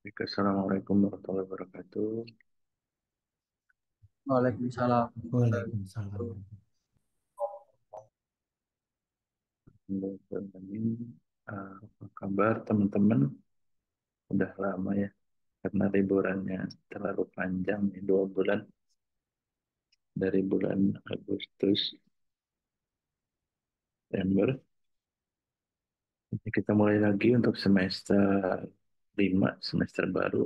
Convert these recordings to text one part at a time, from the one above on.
Assalamualaikum warahmatullahi wabarakatuh. Waalaikumsalam. Waalaikumsalam. Apa kabar teman-teman? Udah lama ya, karena liburannya terlalu panjang nih, 2 bulan dari bulan Agustus, September. Ini kita mulai lagi untuk semester 5, semester baru.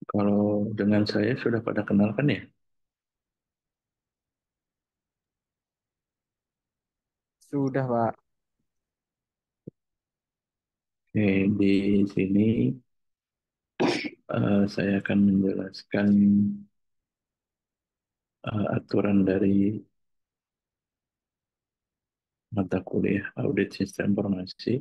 Kalau dengan saya sudah pada kenal kan ya? Sudah, Pak. Oke, di sini saya akan menjelaskan aturan dari mata kuliah Audit Sistem Informasi.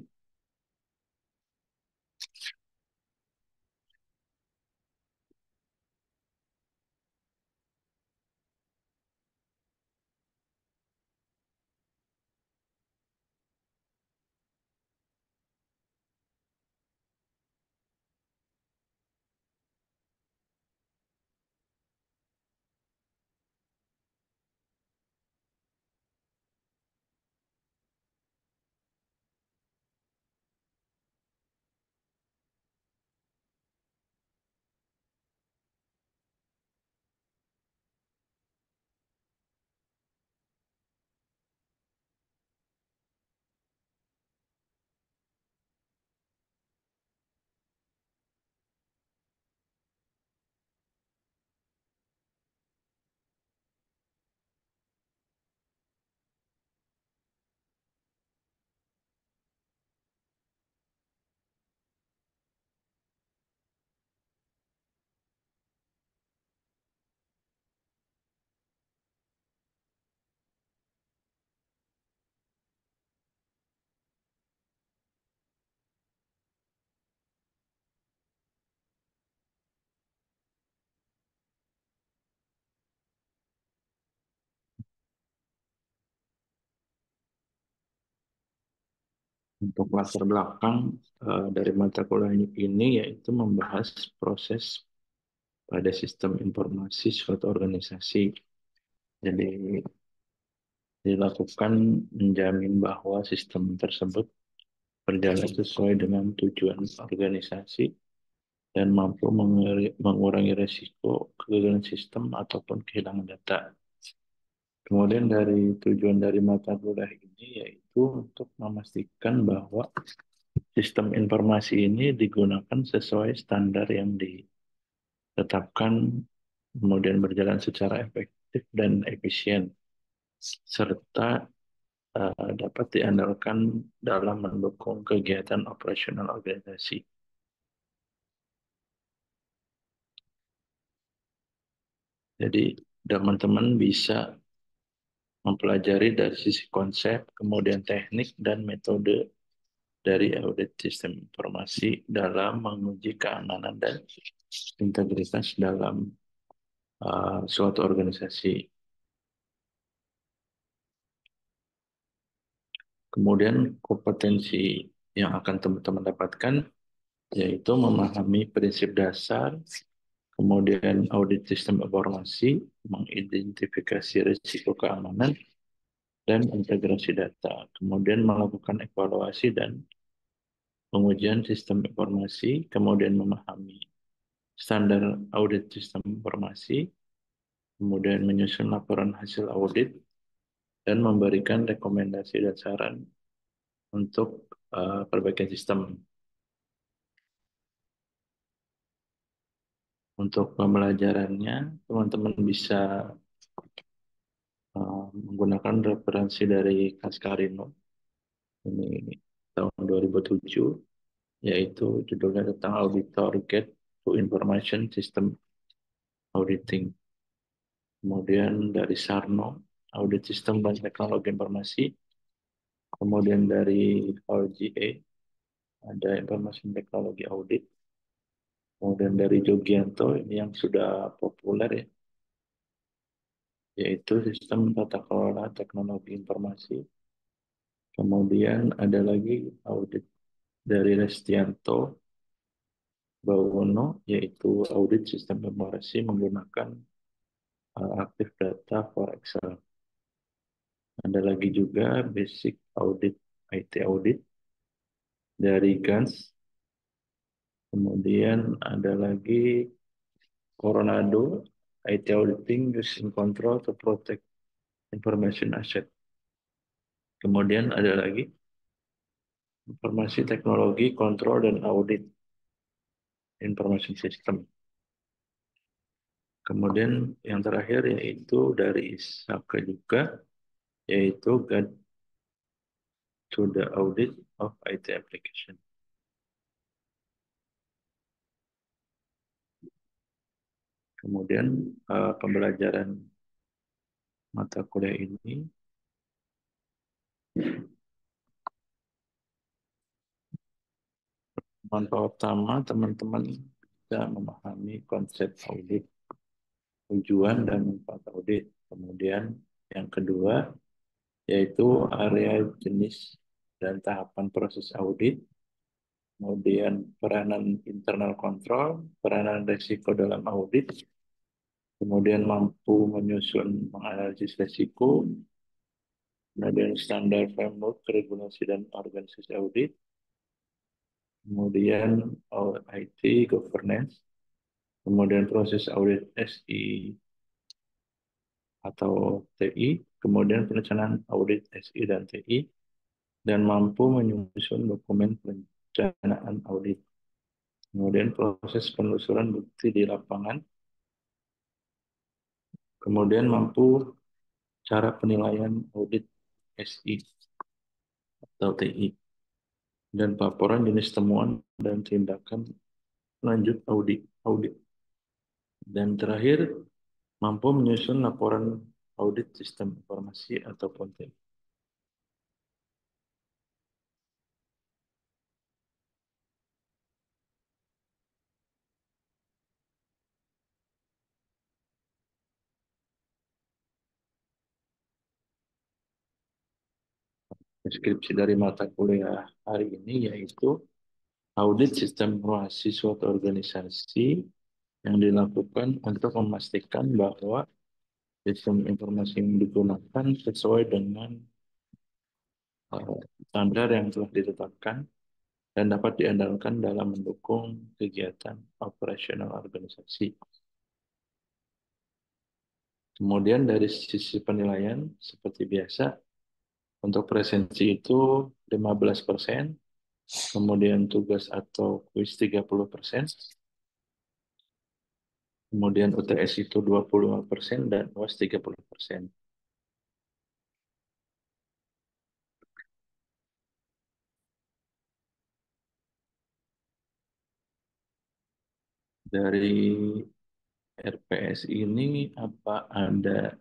Untuk latar belakang dari mata kuliah ini yaitu membahas proses pada sistem informasi suatu organisasi. Jadi dilakukan menjamin bahwa sistem tersebut berjalan sesuai dengan tujuan organisasi dan mampu mengurangi risiko kegagalan sistem ataupun kehilangan data. Kemudian dari tujuan dari mata kuliah ini yaitu untuk memastikan bahwa sistem informasi ini digunakan sesuai standar yang ditetapkan, kemudian berjalan secara efektif dan efisien, serta dapat diandalkan dalam mendukung kegiatan operasional organisasi. Jadi teman-teman bisa mempelajari dari sisi konsep, kemudian teknik dan metode dari audit sistem informasi dalam menguji keamanan dan integritas dalam suatu organisasi. Kemudian kompetensi yang akan teman-teman dapatkan yaitu memahami prinsip dasar, kemudian audit sistem informasi, mengidentifikasi risiko keamanan, dan integrasi data. Kemudian melakukan evaluasi dan pengujian sistem informasi, kemudian memahami standar audit sistem informasi, kemudian menyusun laporan hasil audit, dan memberikan rekomendasi dan saran untuk perbaikan sistem. Untuk pembelajarannya, teman-teman bisa menggunakan referensi dari Cascarino ini tahun 2007, yaitu judulnya tentang Auditor Guide to Information System Auditing. Kemudian dari Sarno, Audit Sistem dan Teknologi Informasi. Kemudian dari RGA, ada Information Technology Audit. Kemudian dari Jogianto, ini yang sudah populer ya, yaitu Sistem Tata Kelola Teknologi Informasi. Kemudian ada lagi audit dari Restianto Bawono, yaitu audit sistem informasi menggunakan Active Data for Excel. Ada lagi juga basic audit, IT audit dari GANS. Kemudian ada lagi Coronado, IT auditing using control to protect information asset. Kemudian ada lagi informasi teknologi, kontrol, dan audit information system. Kemudian yang terakhir yaitu dari ISAKA juga, yaitu Guide to the Audit of IT Application. Kemudian pembelajaran mata kuliah ini, manfaat utama teman-teman bisa memahami konsep audit, tujuan dan manfaat audit. Kemudian yang kedua yaitu area jenis dan tahapan proses audit. Kemudian peranan internal control, peranan risiko dalam audit, kemudian mampu menyusun menganalisis risiko, kemudian standar framework, regulasi dan organisasi audit, kemudian IT, governance, kemudian proses audit SI atau TI, kemudian perencanaan audit SI dan TI, dan mampu menyusun dokumen perencanaan audit. Kemudian proses penelusuran bukti di lapangan, kemudian mampu cara penilaian audit SI atau TI, dan laporan jenis temuan dan tindakan lanjut audit. Dan terakhir, mampu menyusun laporan audit sistem informasi ataupun TI. Deskripsi dari mata kuliah hari ini yaitu audit sistem informasi suatu organisasi yang dilakukan untuk memastikan bahwa sistem informasi yang digunakan sesuai dengan standar yang telah ditetapkan dan dapat diandalkan dalam mendukung kegiatan operasional organisasi. Kemudian dari sisi penilaian, seperti biasa, untuk presensi itu 15%, kemudian tugas atau kuis 30%, kemudian UTS itu 25%, dan UAS 30%. Dari RPS ini, apa ada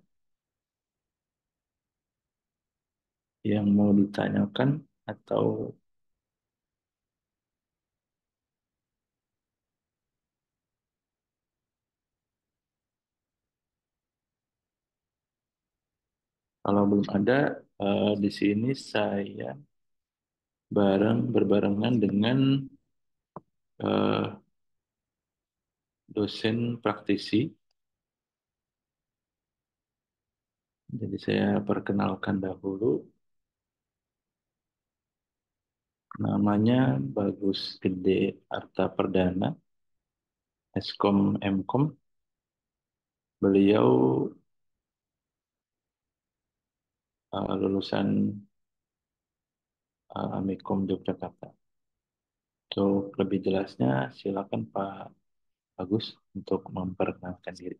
yang mau ditanyakan atau kalau belum ada, di sini saya berbarengan dengan eh, dosen praktisi. Jadi saya perkenalkan dahulu, namanya Bagus Gede Arta Perdana, Eskom Mkom. Beliau lulusan Amikom Yogyakarta. Untuk lebih jelasnya, silakan Pak Bagus untuk memperkenalkan diri.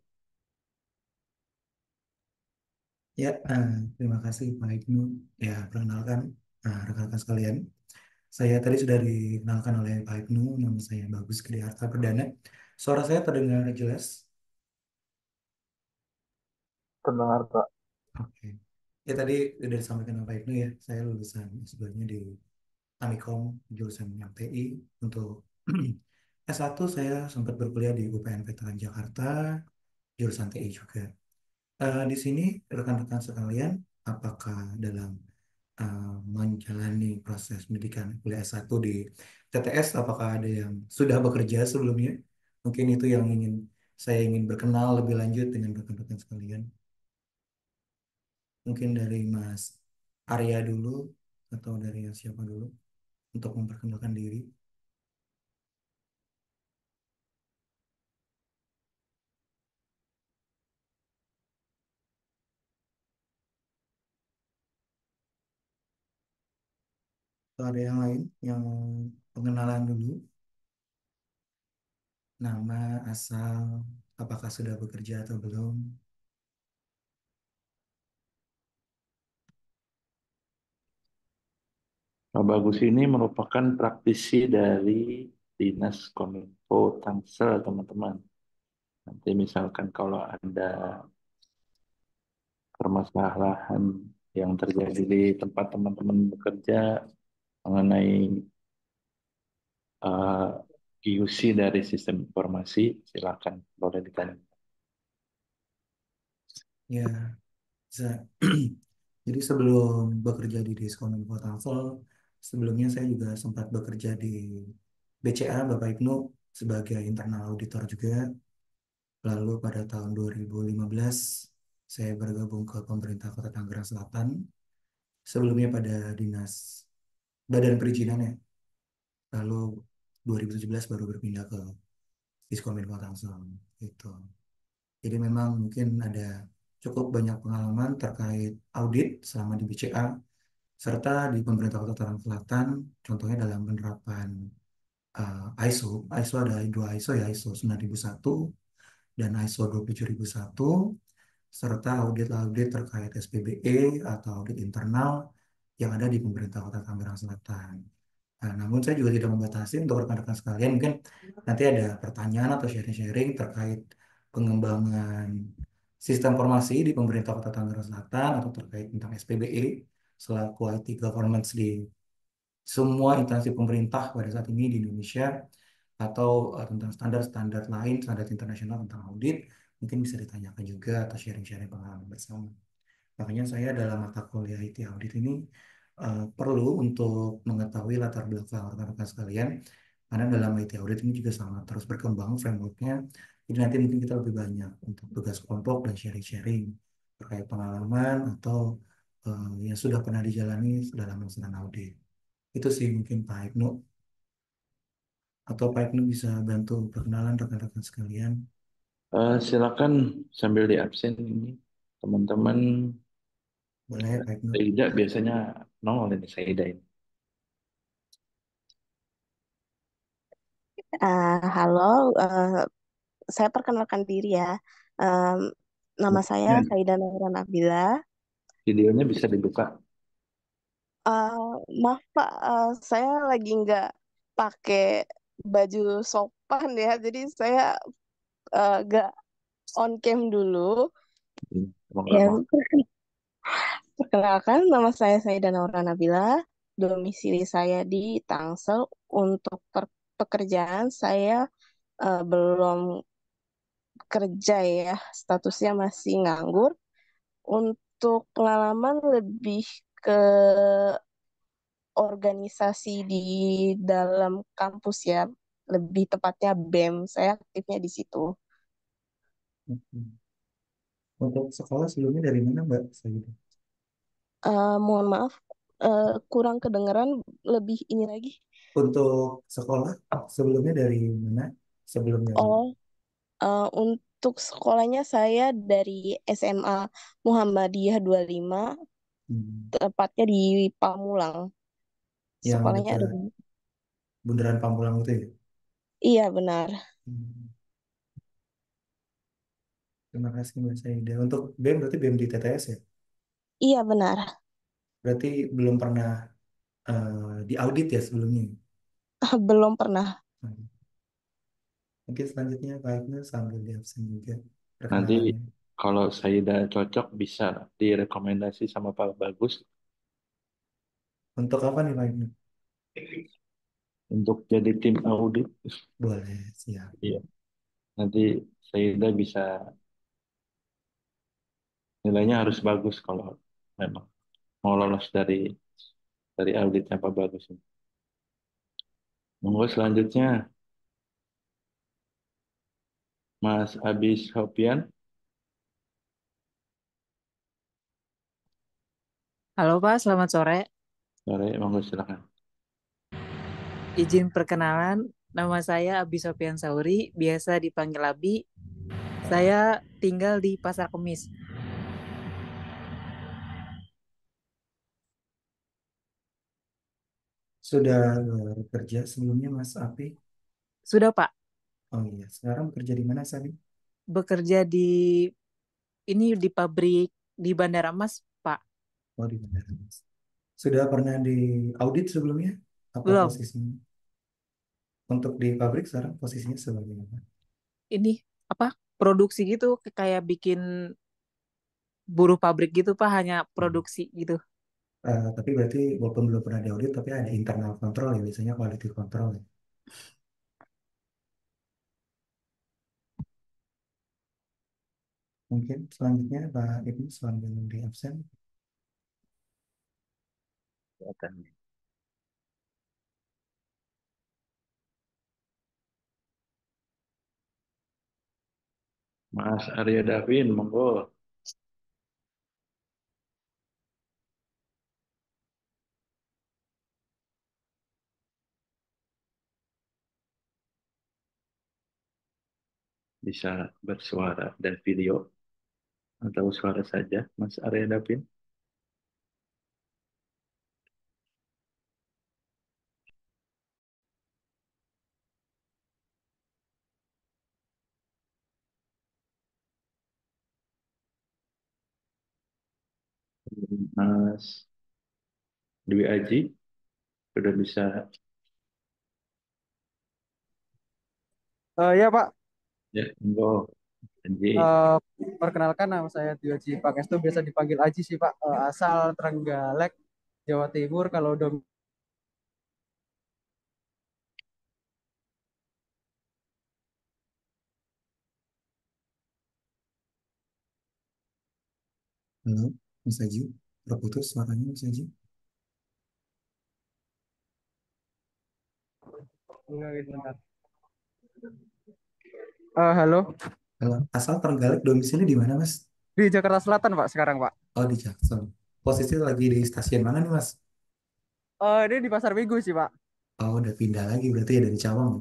Ya, terima kasih Pak Ibnu. Ya, perkenalkan rekan-rekan sekalian. Saya tadi sudah dikenalkan oleh Pak Ibnu, nama saya Bagus Gede Arta Perdana. Suara saya terdengar jelas? Pendengar Pak. Oke. Ya, tadi sudah disampaikan oleh Pak Ibnu ya, saya lulusan sebelumnya di Amikom, jurusan MTI. Untuk S1 saya sempat berkuliah di UPN Veteran Jakarta, jurusan TI juga. Di sini rekan-rekan sekalian, apakah dalam menjalani proses pendidikan kuliah S1 di TTS, apakah ada yang sudah bekerja sebelumnya? Mungkin itu yang saya ingin berkenal lebih lanjut dengan rekan-rekan sekalian. Mungkin dari Mas Arya dulu atau dari siapa dulu untuk memperkenalkan diri. Atau ada yang lain yang pengenalan dulu, nama, asal, apakah sudah bekerja atau belum? Pak Bagus ini merupakan praktisi dari Dinas Kominfo Tangsel, teman-teman. Nanti misalkan kalau ada permasalahan yang terjadi di tempat teman-teman bekerja mengenai QC dari sistem informasi, silakan boleh ditanya. Ya, bisa. Jadi sebelum bekerja di Diskominfo Tangsel, sebelumnya saya juga sempat bekerja di BCA, Bapak Ibnu, sebagai internal auditor juga. Lalu pada tahun 2015, saya bergabung ke pemerintah Kota Tangerang Selatan. Sebelumnya pada Dinas Badan Perizinan ya. Lalu 2017 baru berpindah ke Diskominfo Tangsel. Gitu. Jadi memang mungkin ada cukup banyak pengalaman terkait audit selama di BCA serta di pemerintah Kota Tangerang Selatan, contohnya dalam penerapan ISO. ISO ada dua ISO ya, ISO 9001 dan ISO 27001, serta audit-audit terkait SPBE atau audit internal yang ada di pemerintah Kota Tangerang Selatan. Nah, namun saya juga tidak membatasi untuk rekan-rekan sekalian, mungkin nanti ada pertanyaan atau sharing-sharing terkait pengembangan sistem informasi di pemerintah Kota Tangerang Selatan atau terkait tentang SPBE selaku IT governance di semua instansi pemerintah pada saat ini di Indonesia, atau tentang standar-standar lain, standar internasional tentang audit, mungkin bisa ditanyakan juga atau sharing-sharing pengalaman bersama. Makanya saya dalam mata kuliah IT Audit ini perlu untuk mengetahui latar belakang rekan-rekan sekalian, karena dalam IT Audit ini juga sangat terus berkembang frameworknya. Jadi nanti mungkin kita lebih banyak untuk tugas kelompok dan sharing-sharing terkait pengalaman atau yang sudah pernah dijalani dalam melaksanakan audit. Itu sih mungkin Pak Ibnu. Atau Pak Ibnu bisa bantu perkenalan rekan-rekan sekalian. Silakan sambil di absen ini teman-teman. Boleh Pak Ibnu. Saida biasanya nongol ini Saida ini. Halo, saya perkenalkan diri ya. Em, Nama saya Ya, Saida Naura Nabila. videonya bisa dibuka. Eh, Maaf Pak, saya lagi nggak pakai baju sopan ya, jadi saya nggak on cam dulu. Kalau nggak Ya, mau. perkenalkan nama saya Saida Naura Nabila. Domisili saya di Tangsel. Untuk pekerjaan saya belum kerja ya, statusnya masih nganggur. Untuk pengalaman lebih ke organisasi di dalam kampus ya, lebih tepatnya BEM. Saya aktifnya di situ. Untuk sekolah sebelumnya dari mana Mbak Saida? Mohon maaf, kurang kedengeran lebih ini lagi. Untuk sekolah sebelumnya dari mana? Sebelum dari Oh, untuk sekolahnya saya dari SMA Muhammadiyah 25, hmm, tepatnya di Pamulang. yang Sekolahnya ada dekat di... Bundaran Pamulang itu ya? Iya, benar. Hmm, terima kasih Mbak Saida. Untuk BEM berarti BEM di TTS ya? Iya, benar. Berarti belum pernah diaudit ya sebelumnya. Belum pernah. Hmm. Mungkin selanjutnya Pak Ibnu sambil di absen juga Nanti perkenalannya. kalau Saida cocok bisa direkomendasi sama Pak Bagus Untuk apa nih Pak Ibnu? untuk jadi tim audit. Boleh, siap. Iya. Nanti Saida bisa nilainya harus bagus kalau memang mau lolos dari Dari auditnya apa bagus. Monggo selanjutnya, Mas Abis Hopian. Halo Pak, selamat sore. Sore, monggo silakan. Izin perkenalan, nama saya Abi Sofian Sauri, biasa dipanggil Abi. Saya tinggal di Pasar Kemis. Sudah bekerja sebelumnya Mas Api? Sudah Pak, Oh iya, sekarang bekerja di mana Sabi? bekerja di ini di pabrik di Bandara Mas, Pak. Oh di Bandara Mas. Sudah pernah di audit sebelumnya? Apa Belum, posisinya? Untuk di pabrik sekarang posisinya sebagai apa? ini apa? Produksi gitu, kayak bikin buruh pabrik gitu Pak, hanya Hmm. produksi gitu. Tapi berarti walaupun belum pernah di audit, tapi ada internal control ya, biasanya quality control ya. Mungkin selanjutnya Pak Ibnu sambil di absen. Silakan. Mas Arya Davin, monggo. Bisa bersuara dan video atau suara saja, Mas Arya Davin. Mas Dwi Aji, sudah bisa. Ya Pak, Ya, monggo. Aji. Eh, perkenalkan nama saya Dioji Pangestu, biasa dipanggil Aji sih Pak. Asal Trenggalek, Jawa Timur. Kalau Halo, Mas Aji. Terputus suaranya Mas Aji. bentar. Halo, Halo, asal Trenggalek domisili di mana Mas? di Jakarta Selatan Pak sekarang Pak. Oh di Jaksel. Posisi lagi di stasiun mana nih Mas? Ini di Pasar Minggu sih Pak. Oh udah pindah lagi berarti ya dari Cawang.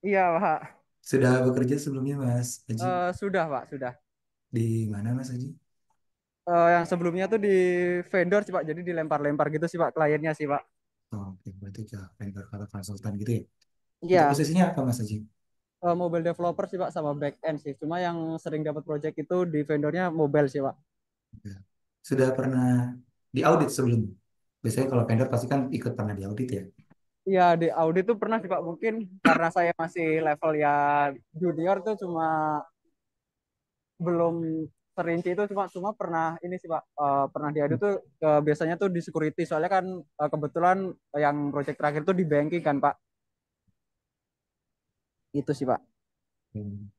Iya Pak. Sudah bekerja sebelumnya Mas Aji. Sudah Pak, sudah. Di mana Mas Aji? Yang sebelumnya tuh di vendor sih Pak, jadi dilempar-lempar gitu sih Pak kliennya sih Pak. Oh, oke, berarti ke vendor atau konsultan gitu ya. Untuk Iya, posisinya apa Mas Aji? mobile developer sih Pak sama back end sih. Cuma yang sering dapat project itu di vendornya mobile sih Pak. Ya. Sudah pernah diaudit sebelumnya? Biasanya kalau vendor pasti kan ikut pernah diaudit ya. Iya, di audit tuh pernah sih Pak. Mungkin karena saya masih level ya junior tuh cuma belum terinci itu, cuma cuma pernah ini sih Pak, pernah diaudit tuh biasanya tuh di security, soalnya kan kebetulan yang project terakhir tuh di banking kan Pak. Itu sih Pak. Hmm.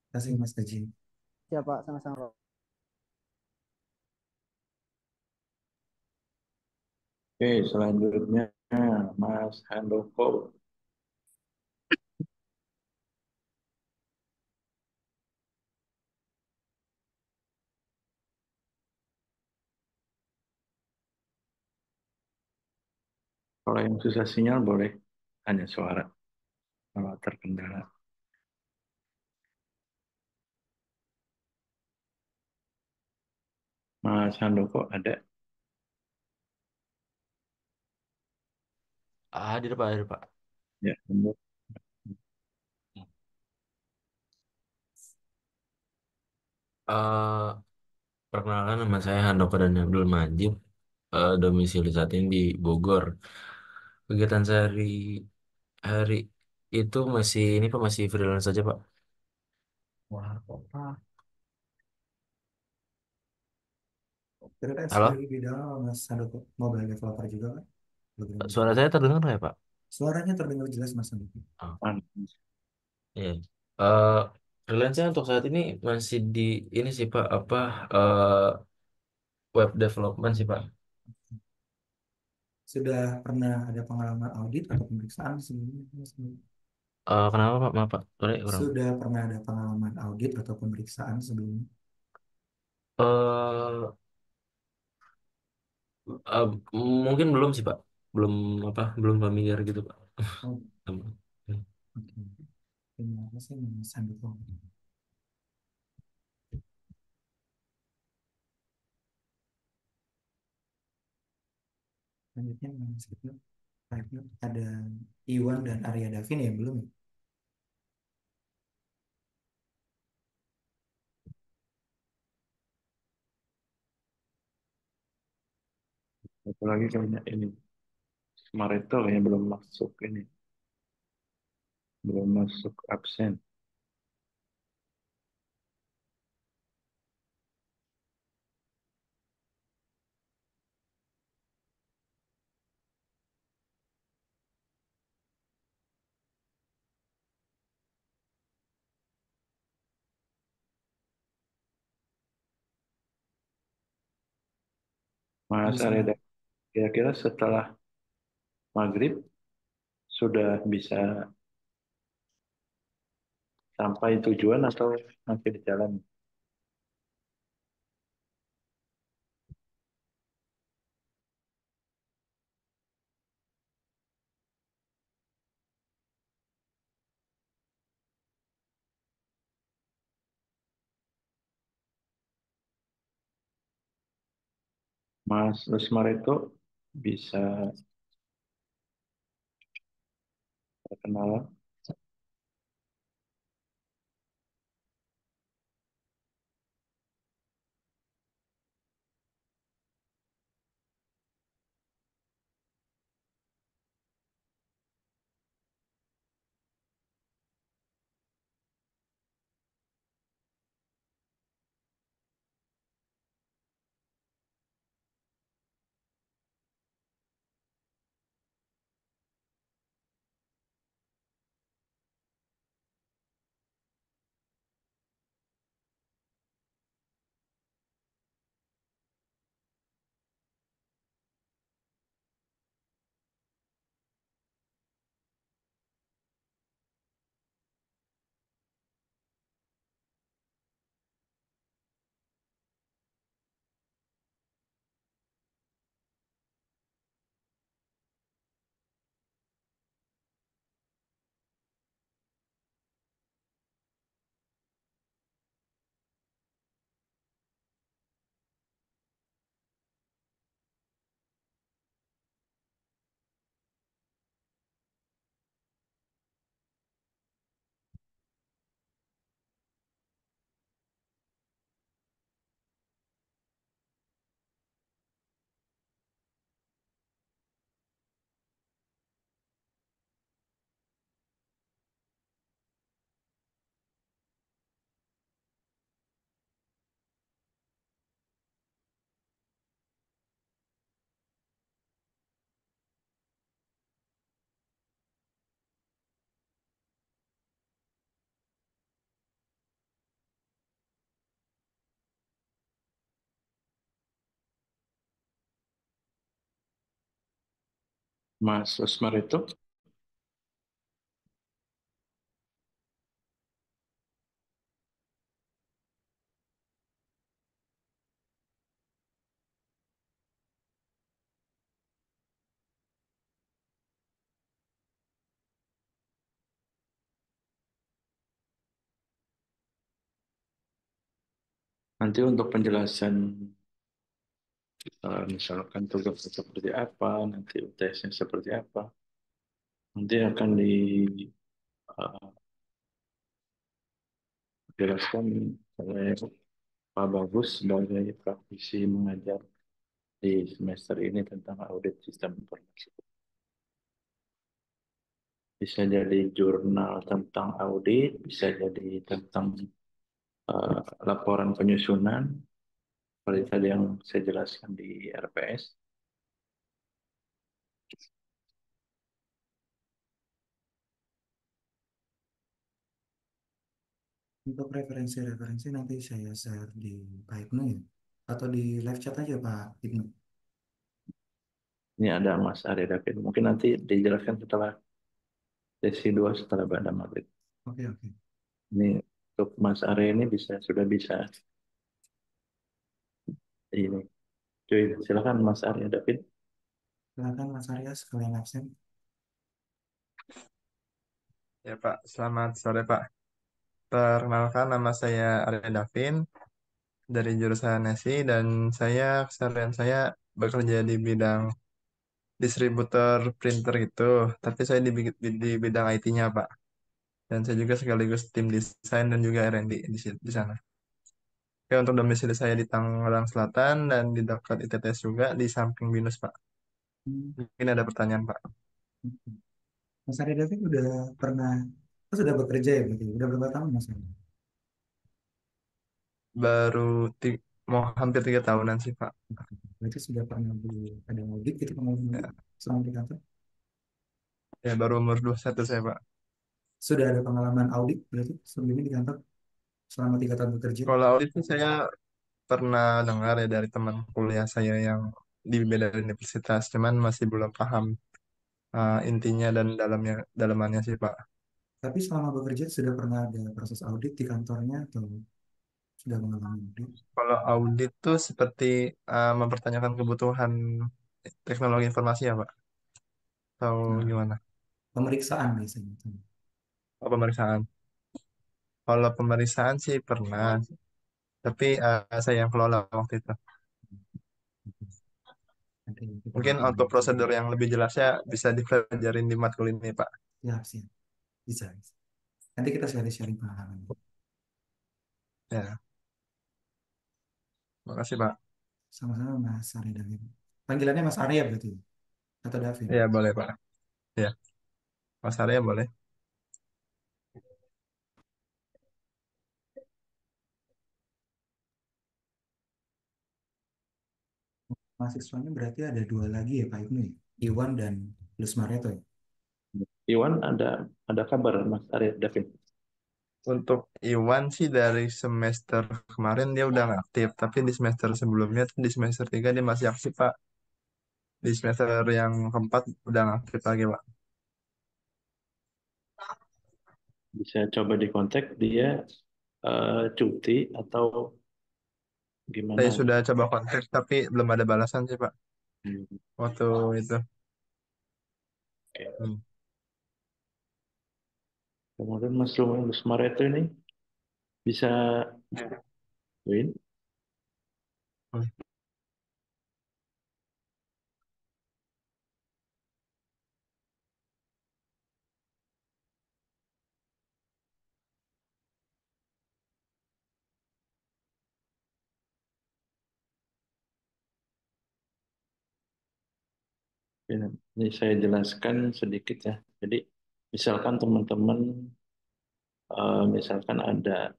Terima kasih Mas Aji. Siapa sama-sama. Oke, selanjutnya Mas Handoko. Kalau yang susah sinyal boleh hanya suara kalau terkendala. Mas Handoko ada? Hadir Pak. Ya, monggo. Eh, Perkenalkan nama saya Handoko dan Abdul Majid. Domisili saat ini di Bogor. Kegiatan sehari-hari itu ini Pak, masih freelance saja Pak. Wah, apa? Kira-kira Halo, sebagai bidang Mas Handoko mobile developer juga kan? Program suara developer. saya terdengar nggak ya Pak? Suaranya terdengar jelas Mas Handoko. Oh, Aman. iya. Eh, Freelance-nya untuk saat ini masih di ini sih Pak, web development sih Pak. sudah pernah ada pengalaman audit atau pemeriksaan sebelumnya? Kenapa Pak? Maaf Pak. Sorry, kurang. Sudah pernah ada pengalaman audit atau pemeriksaan sebelumnya? Eh, eh, Mungkin belum sih Pak. Belum belum familiar gitu Pak. Oh, Sama. oke. Terima kasih Mas Andoko. Selanjutnya Mas Ibnu. Pak Ibnu, ada Iwan dan Arya Davin ya belum ya? Apalagi kayaknya ini Mareto kayaknya belum masuk ini, belum masuk absen. Mas Bisa. Areda, kira-kira setelah maghrib sudah bisa sampai tujuan atau masih di jalan? Mas Rusmar itu bisa perkenalan. Mas Rusmar itu nanti untuk penjelasan misalkan tugasnya seperti apa, nanti UTS-nya seperti apa, nanti akan dijelaskan oleh Pak Bagus sebagai praktisi mengajar di semester ini tentang audit sistem informasi. Bisa jadi jurnal tentang audit, bisa jadi tentang eh, laporan penyusunan, seperti tadi yang saya jelaskan di RPS. Untuk referensi-referensi nanti saya share di Pak Ibnu ya. Atau di live chat aja Pak Ibnu. Ini ada Mas Arya David. Mungkin nanti dijelaskan setelah sesi 2 setelah Ba'da Maghrib. Oke, oke. Ini untuk Mas Arya ini sudah bisa ini. Cuy, silakan Mas Arya David. Silakan Mas Arya sekalian absen. Ya Pak, selamat sore Pak. Perkenalkan nama saya Arya Davin dari jurusan NSI dan keseharian saya bekerja di bidang distributor printer gitu. Tapi saya di bidang IT-nya Pak. Dan saya juga sekaligus tim desain dan juga R&D di sana. Oke, untuk domisili saya di Tangerang Selatan dan di dekat ITTS juga di samping BINUS Pak. Hmm, Mungkin ada pertanyaan Pak. oke. Mas Arya David udah pernah, oh, sudah bekerja ya berarti? Udah berapa tahun Mas Arya? Baru mau hampir 3 tahunan sih Pak. Berarti sudah pernah ada audit gitu pengalaman audit Ya, selama di kantor? ya baru umur 21 saya Pak. Sudah ada pengalaman audit berarti sebelumnya di kantor selama 3 tahun bekerja? Kalau audit sih saya pernah dengar ya dari teman kuliah saya yang di beda universitas, cuman masih belum paham intinya dan dalamannya sih Pak. Tapi selama bekerja sudah pernah ada proses audit di kantornya atau sudah mengalami audit? Kalau audit tuh seperti mempertanyakan kebutuhan teknologi informasi ya Pak, atau Nah, gimana? pemeriksaan biasanya. Oh, pemeriksaan. Kalau pemeriksaan sih pernah, tapi saya yang kelola waktu itu. Nanti kita Mungkin berikan untuk info. prosedur yang lebih jelasnya bisa dipelajarin di matkul ini Pak. Ya, siap. Bisa, bisa. Nanti kita sharing-sharing pengalaman. Ya, makasih Pak. Sama-sama Mas Arya Davin. Panggilannya Mas Arya berarti atau Davin? Ya boleh Pak. Ya, Mas Arya boleh. Mahasiswanya berarti ada dua lagi ya Pak Ibnu ya? Iwan dan Lus Mareto ya? Iwan, ada kabar Mas Arya David? Untuk Iwan sih dari semester kemarin dia udah nggak aktif, tapi di semester sebelumnya tuh di semester 3 dia masih aktif Pak. Di semester yang keempat udah nggak aktif lagi Pak. Bisa coba dikontak dia cuti atau Saya gimana? sudah coba kontak tapi belum ada balasan sih Pak. Hmm, Waktu itu. oke. Hmm. Kemudian Mas Mareto ini bisa win. Ini saya jelaskan sedikit ya. Jadi misalkan teman-teman misalkan ada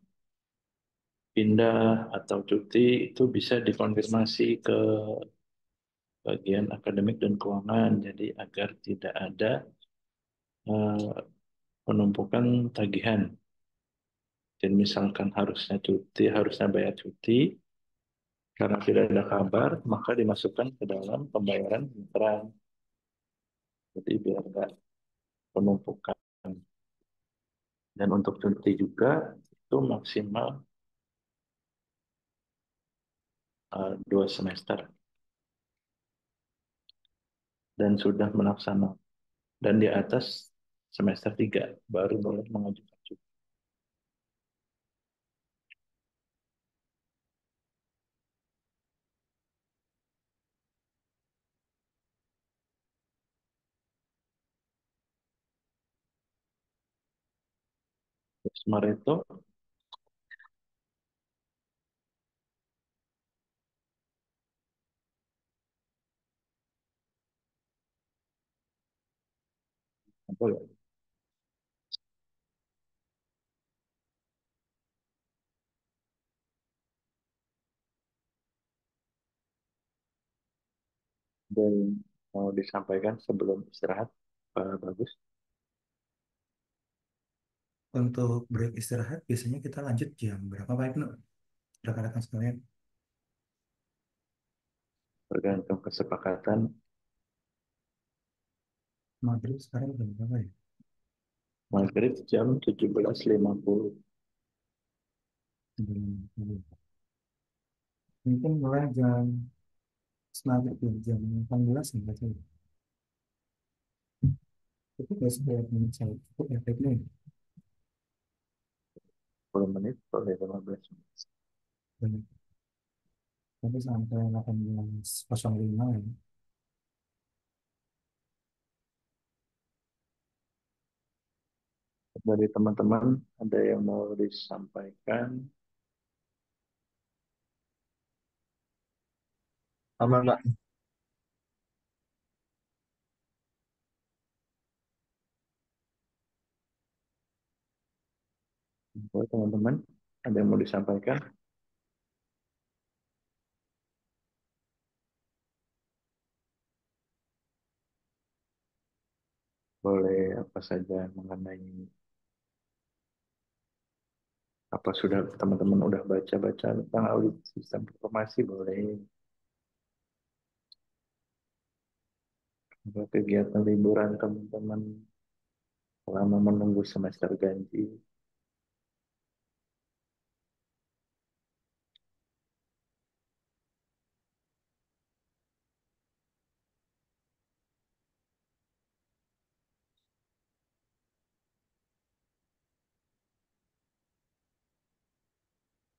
pindah atau cuti itu bisa dikonfirmasi ke bagian akademik dan keuangan. Jadi agar tidak ada eh, penumpukan tagihan. Dan misalkan harusnya cuti, harusnya bayar cuti, karena tidak ada kabar, maka dimasukkan ke dalam pembayaran intern. Jadi biar nggak penumpukan. Dan untuk cuti juga itu maksimal 2 semester dan sudah melaksanakan dan di atas semester 3 baru boleh mengajukan cuti. Terus Mareto, apa ya? Dan mau disampaikan sebelum istirahat, Pak Bagus. Untuk break istirahat biasanya kita lanjut jam berapa Pak Ibnu? Rekan-rekan sekalian. Tergantung kesepakatan Maghrib sekarang jam berapa ya? Maghrib jam 17.50. Jam 10. Mungkin mulai jam maghrib ya, jam 18 ya, berarti. Itu biasa kayak menit saya cukup efeknya ya. 10 menit boleh 15 menit. Banyak. Tapi sampai 18.05 ya. Dari teman-teman ada yang mau disampaikan? Aman, Pak. Boleh teman-teman, ada yang mau disampaikan? Boleh apa saja mengenai apa sudah teman-teman udah baca-baca tentang audit sistem informasi, boleh. Apa kegiatan liburan teman-teman selama menunggu semester ganti.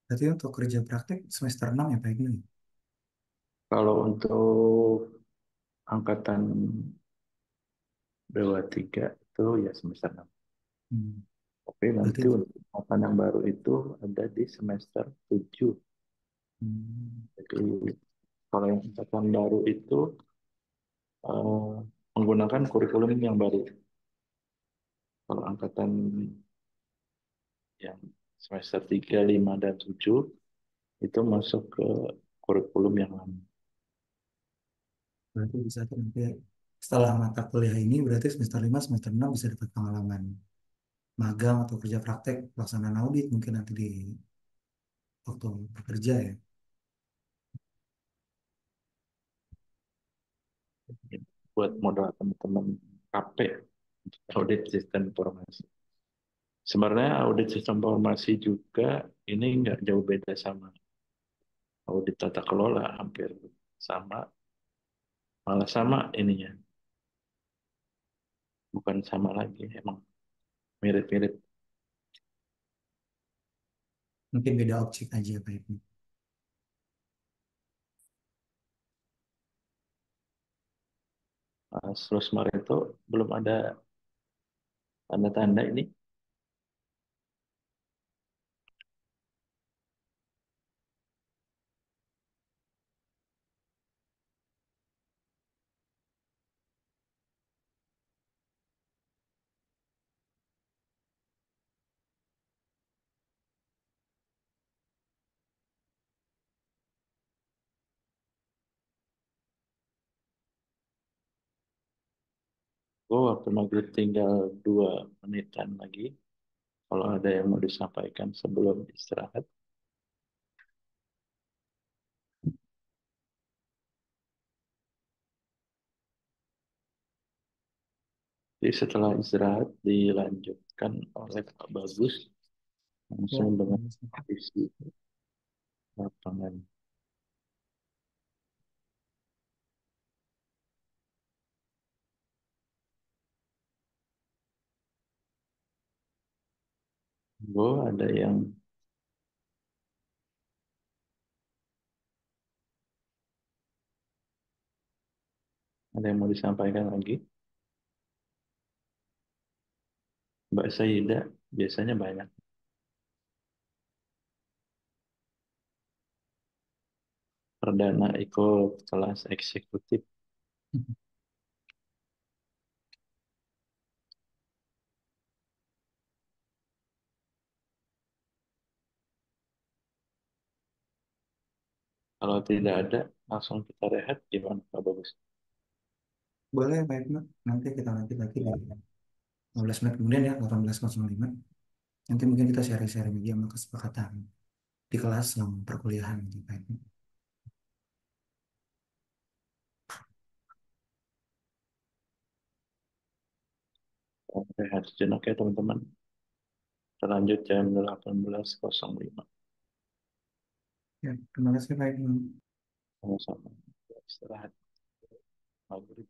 Berarti untuk kerja praktek semester 6 ya Pak Ibnu ya? Kalau untuk angkatan 23 itu ya semester 6. Hmm. Oke, Berarti nanti untuk angkatan yang baru itu ada di semester 7. Jadi kalau yang angkatan baru itu eh, menggunakan kurikulum yang baru. Kalau angkatan yang semester 3, 5, dan 7 itu masuk ke kurikulum yang lama. berarti bisa tuh nanti setelah mata kuliah ini berarti semester 5 semester 6 bisa dapat pengalaman magang atau kerja praktek pelaksanaan audit mungkin nanti di waktu bekerja ya. Buat modal teman-teman KP, audit sistem informasi. Sebenarnya audit sistem informasi juga ini nggak jauh beda sama audit tata kelola, hampir sama, malah sama ininya. Bukan sama lagi, emang mirip-mirip. Mungkin beda objek aja Pak Ibnu. Terus kemarin itu belum ada tanda-tanda ini. Oh, waktu maghrib tinggal 2 menitan lagi. Kalau ada yang mau disampaikan sebelum istirahat. Jadi setelah istirahat dilanjutkan oleh Pak Bagus Ya, langsung dengan isi lapangan. Oh, ada yang mau disampaikan lagi? Mbak Saida biasanya banyak. Perdana ikut kelas eksekutif. Kalau tidak ada, langsung kita rehat. Gimana Pak Bagus? boleh Pak Ibnu. Nanti kita lanjut lagi di 15 menit kemudian ya 18.05. Nanti mungkin kita sharing-sharing lagi sama kesepakatan di kelas yang perkuliahan gitu Pak Ibnu. Rehat sejenak ya teman-teman. Terlanjut jam 18.05. Ya, terima kasih Pak Ibnu. Sama-sama. Istirahat. Maghrib.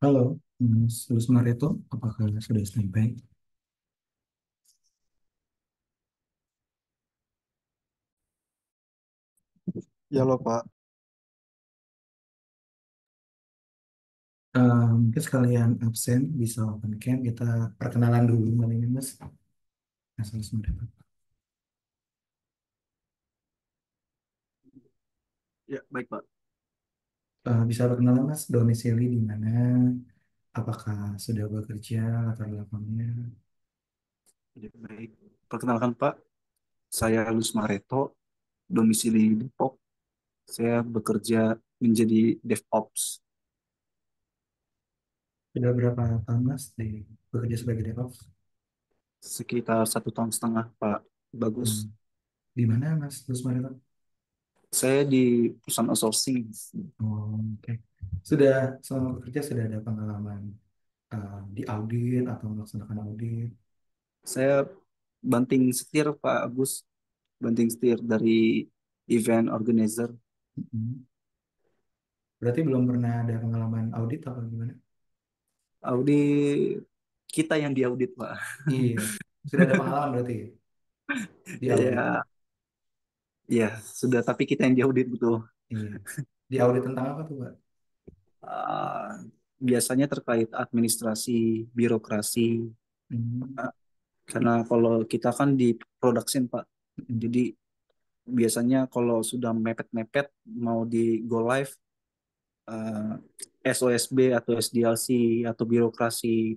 Halo, Mas Lus Mareto, apakah sudah standby? Ya loh Pak. Mungkin sekalian absen bisa open cam, kita perkenalan dulu malingnya Mas. Mas Lus Mareto. Ya baik Pak. Bisa perkenalan Mas, domisili di mana? Apakah sudah bekerja, latar belakangnya? Ya, baik. Perkenalkan Pak, saya Lus Mareto, domisili Depok. Saya bekerja menjadi DevOps Sudah berapa tahun Mas bekerja sebagai DevOps? sekitar 1,5 tahun Pak. Bagus. Hmm. Di mana Mas Lus Mareto? Saya di perusahaan outsourcing. Oh, oke. Sudah selama bekerja sudah ada pengalaman di audit atau melaksanakan audit? Saya banting setir Pak Agus, banting setir dari event organizer. Mm-mm. Berarti belum pernah ada pengalaman audit atau gimana? Audit kita yang diaudit Pak. Iya, sudah ada pengalaman berarti di audit. Ya, ya sudah. Tapi kita yang diaudit betul. Iya, di audit tentang apa tuh, Pak? Ah, biasanya terkait administrasi, birokrasi. Hmm. Ah, karena kalau kita kan di production, Pak. Mm-mm. Jadi biasanya kalau sudah mepet-mepet mau di go live, SOSB atau SDLC atau birokrasi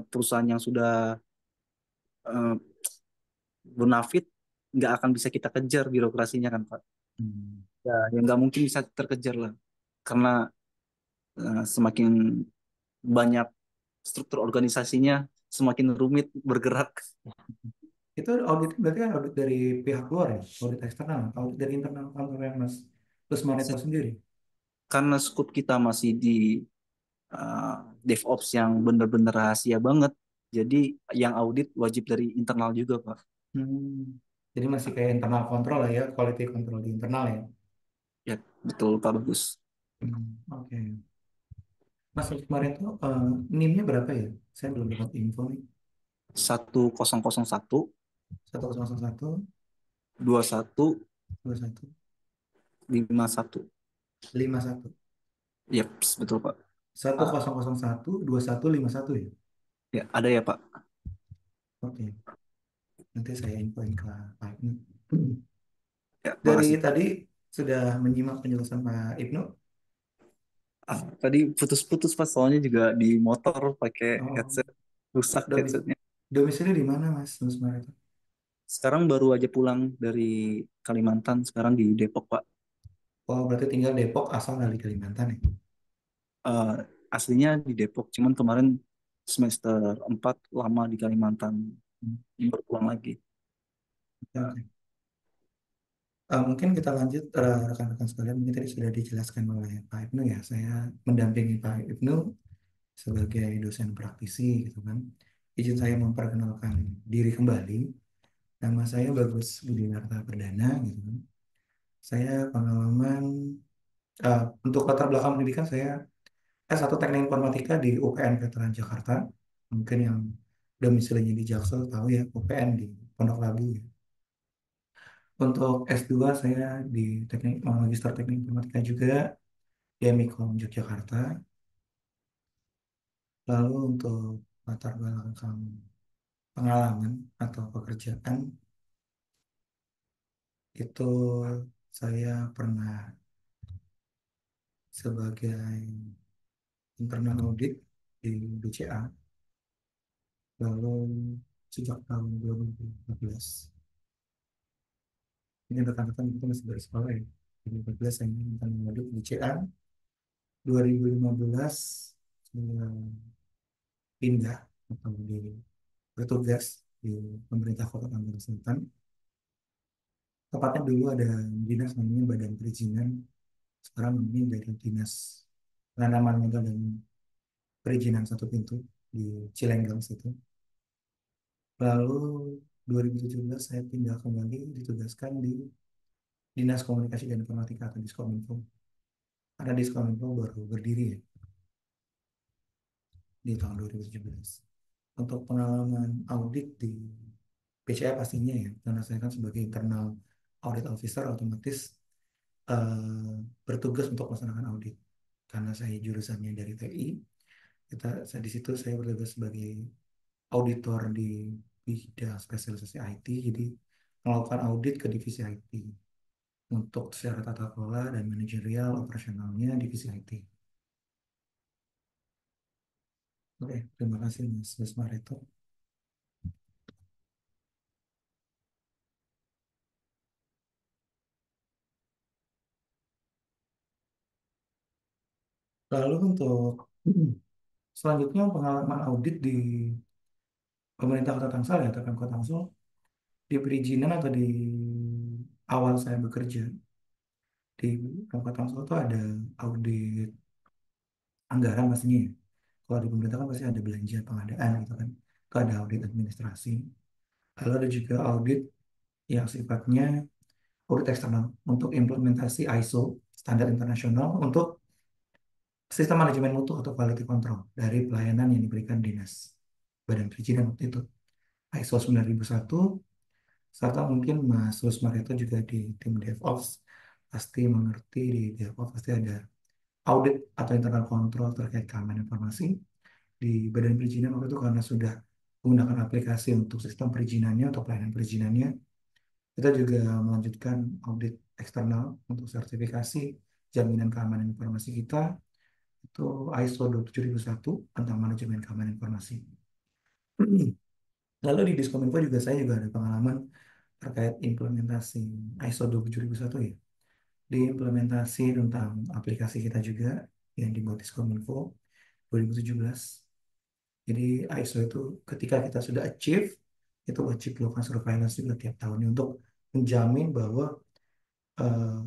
perusahaan yang sudah eh, bonafit nggak akan bisa kita kejar birokrasinya kan, Pak. Hmm. Ya, yang nggak mungkin bisa terkejar lah. Karena semakin banyak struktur organisasinya, semakin rumit bergerak. Itu audit berarti kan audit dari pihak luar ya, audit eksternal, audit dari internal kantor yang Mas Terus Mareto sendiri. Karena scope kita masih di DevOps yang benar-benar rahasia banget, jadi yang audit wajib dari internal juga, Pak. Hmm. Jadi masih kayak internal control lah ya, quality control di internal ya. Ya, betul, Pak Bagus. Oke. Mas Terus Mareto, NIM-nya berapa ya? Saya belum dapat info nih. 1001 1001 21 21 51. 51. Yep, betul, Pak. Satu Ah, kosong kosong satu 2151 ya. ya, ada ya, Pak. Oke, nanti saya infoin ke Pak Ibnu. Ya, Dari makasih. tadi sudah menyimak penjelasan Pak Ibnu. Tadi putus-putus, Pak, soalnya juga di motor pakai Oh, headset, rusak domis headsetnya. domisili di mana Mas? Mas Maret? Sekarang baru aja pulang dari Kalimantan, sekarang di Depok, Pak. Oh, berarti tinggal Depok asal dari Kalimantan ya. Eh, aslinya di Depok, cuman kemarin semester 4 lama di Kalimantan, Hmm, baru pulang lagi. oke, oke. Mungkin kita lanjut rekan-rekan sekalian. Mungkin tadi sudah dijelaskan oleh Pak Ibnu ya. Saya mendampingi Pak Ibnu sebagai dosen praktisi gitu kan. Izin saya memperkenalkan diri kembali. Nama saya Bagus Budi Narta Perdana gitu kan. Saya pengalaman untuk latar belakang pendidikan saya S1 Teknik Informatika di UPN Veteran Jakarta. Mungkin yang domisilinya di Jaksel tahu ya UPN di Pondok Labu ya. Untuk S2 saya di Magister Teknik Informatika juga di MIKOM Yogyakarta. Lalu untuk latar belakang pengalaman atau pekerjaan itu saya pernah sebagai internal audit di BCA. Lalu sejak tahun 2014, ini rekan-rekan kita masih bersekolah ya. 2014 saya internal audit BCA. 2015 saya pindah atau bertugas di pemerintah Kota Tangerang Selatan. Tepatnya dulu ada dinas namanya Badan Perizinan, sekarang ini dari Dinas Penanaman Modal dan Perizinan Satu Pintu di Cilenggang situ. Lalu 2017 saya pindah kembali ditugaskan di Dinas Komunikasi dan Informatika atau Diskominfo. Karena Diskominfo baru berdiri ya di tahun 2017. Untuk pengalaman audit di PCA pastinya ya, karena saya kan sebagai internal audit officer otomatis bertugas untuk melaksanakan audit. Karena saya jurusannya dari TI, saya di situ saya bertugas sebagai auditor di bidang spesialisasi IT, jadi melakukan audit ke divisi IT untuk secara tata kelola dan manajerial operasionalnya divisi IT. Oke, terima kasih Mas Desmareto. Lalu untuk selanjutnya pengalaman audit di pemerintah Kota Tangsel ya, atau Kota Tangsel, di perizinan atau di awal saya bekerja di Kota Tangsel itu ada audit anggaran pastinya ya. Kalau di pemerintah kan pasti ada belanja pengadaan gitu kan. Itu ada audit administrasi. Lalu ada juga audit yang sifatnya audit eksternal untuk implementasi ISO standar internasional untuk sistem manajemen mutu atau quality control dari pelayanan yang diberikan dinas Badan Perizinan waktu itu. ISO 9001, serta mungkin Mas Rusmar itu juga di tim DevOps pasti mengerti, di DevOps pasti ada audit atau internal control terkait keamanan informasi di Badan Perizinan waktu itu, karena sudah menggunakan aplikasi untuk sistem perizinannya atau pelayanan perizinannya. Kita juga melanjutkan audit eksternal untuk sertifikasi jaminan keamanan informasi kita, itu ISO 27001 tentang manajemen keamanan informasi. Lalu di Diskominfo juga saya juga ada pengalaman terkait implementasi ISO 27001 ya. Di implementasi tentang aplikasi kita juga yang dibuat Diskominfo 2017. Jadi ISO itu ketika kita sudah achieve, itu wajib melakukan surveillance juga tiap tahunnya untuk menjamin bahwa eh,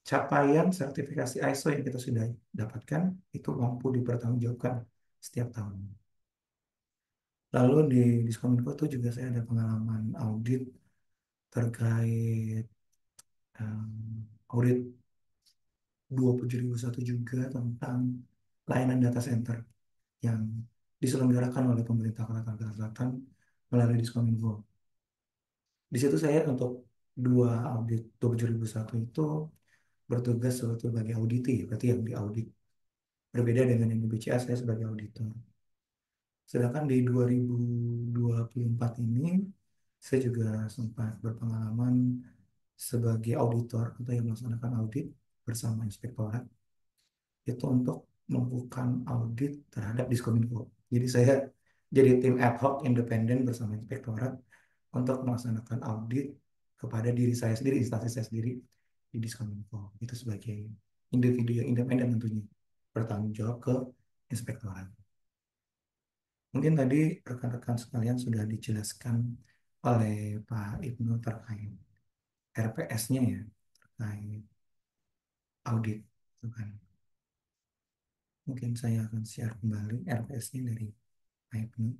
capaian sertifikasi ISO yang kita sudah dapatkan itu mampu dipertanggungjawabkan setiap tahun. Lalu di Diskominfo itu juga saya ada pengalaman audit terkait audit 27001 juga tentang layanan data center yang diselenggarakan oleh pemerintah Kota Tangerang Selatan melalui Diskominfo. Di situ saya untuk dua audit 27001 itu bertugas sebagai auditi, berarti yang diaudit. Berbeda dengan yang di BCA, saya sebagai auditor. Sedangkan di 2024 ini, saya juga sempat berpengalaman sebagai auditor atau yang melaksanakan audit bersama inspektorat, itu untuk melakukan audit terhadap Diskominfo. Jadi saya jadi tim ad hoc independen bersama inspektorat untuk melaksanakan audit kepada diri saya sendiri, instansi saya sendiri di Diskominfo. Itu sebagai individu yang independen tentunya, bertanggung jawab ke inspektorat. Mungkin tadi rekan-rekan sekalian sudah dijelaskan oleh Pak Ibnu terkait RPS-nya ya, terkait audit. Itu kan. Mungkin saya akan share kembali RPS-nya dari Pak Ibnu.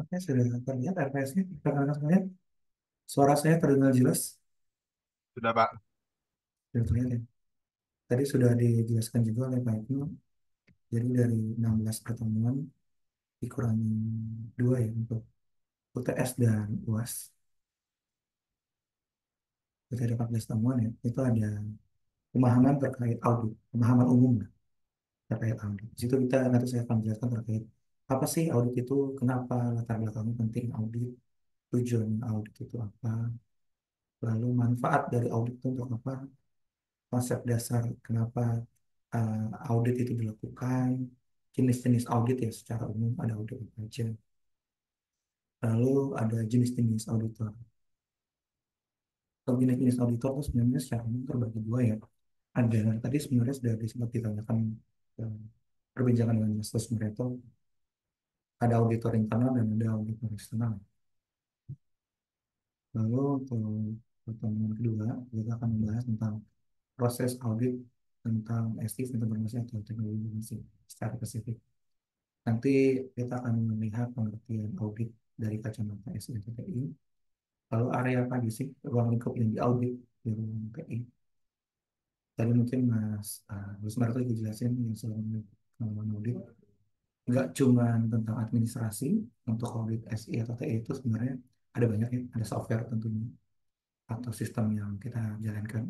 Oke, sudah terlihat RPS-nya. Perkenalkan semuanya. Suara saya terdengar jelas. Sudah, Pak. Sudah terlihat ya. Tadi sudah dijelaskan juga oleh Pak Ibnu. Jadi dari 16 pertemuan dikurangi 2 ya untuk UTS dan UAS. Jadi ada 14 temuan ya. Itu ada pemahaman terkait audit, pemahaman umum lah, terkait audit. Di situ kita nanti saya akan jelaskan terkait apa sih audit itu, kenapa latar belakangnya penting audit, tujuan audit itu apa, lalu manfaat dari audit itu untuk apa, konsep dasar kenapa audit itu dilakukan, jenis-jenis audit ya secara umum ada audit apa aja, lalu ada jenis-jenis auditor. Kalau jenis-jenis auditor itu sebenarnya secara umum terbagi dua ya. Ada tadi sebenarnya sudah sempat ditanyakan eh, perbincangan dengan Mas Sumereto, ada auditor internal dan ada auditor eksternal. Lalu untuk pertemuan kedua kita akan membahas tentang proses audit tentang sistem informasi atau teknologi informasi secara spesifik. Nanti kita akan melihat pengertian audit dari kacamata SNTTI. Lalu area apa aja sih ruang lingkup yang diaudit di ruang TI? Tadi mungkin Mas Marto juga jelasin yang selama pengalaman audit. Nggak cuma tentang administrasi untuk audit SI atau TI itu sebenarnya ada banyak ya, ada software tentunya atau sistem yang kita jalankan.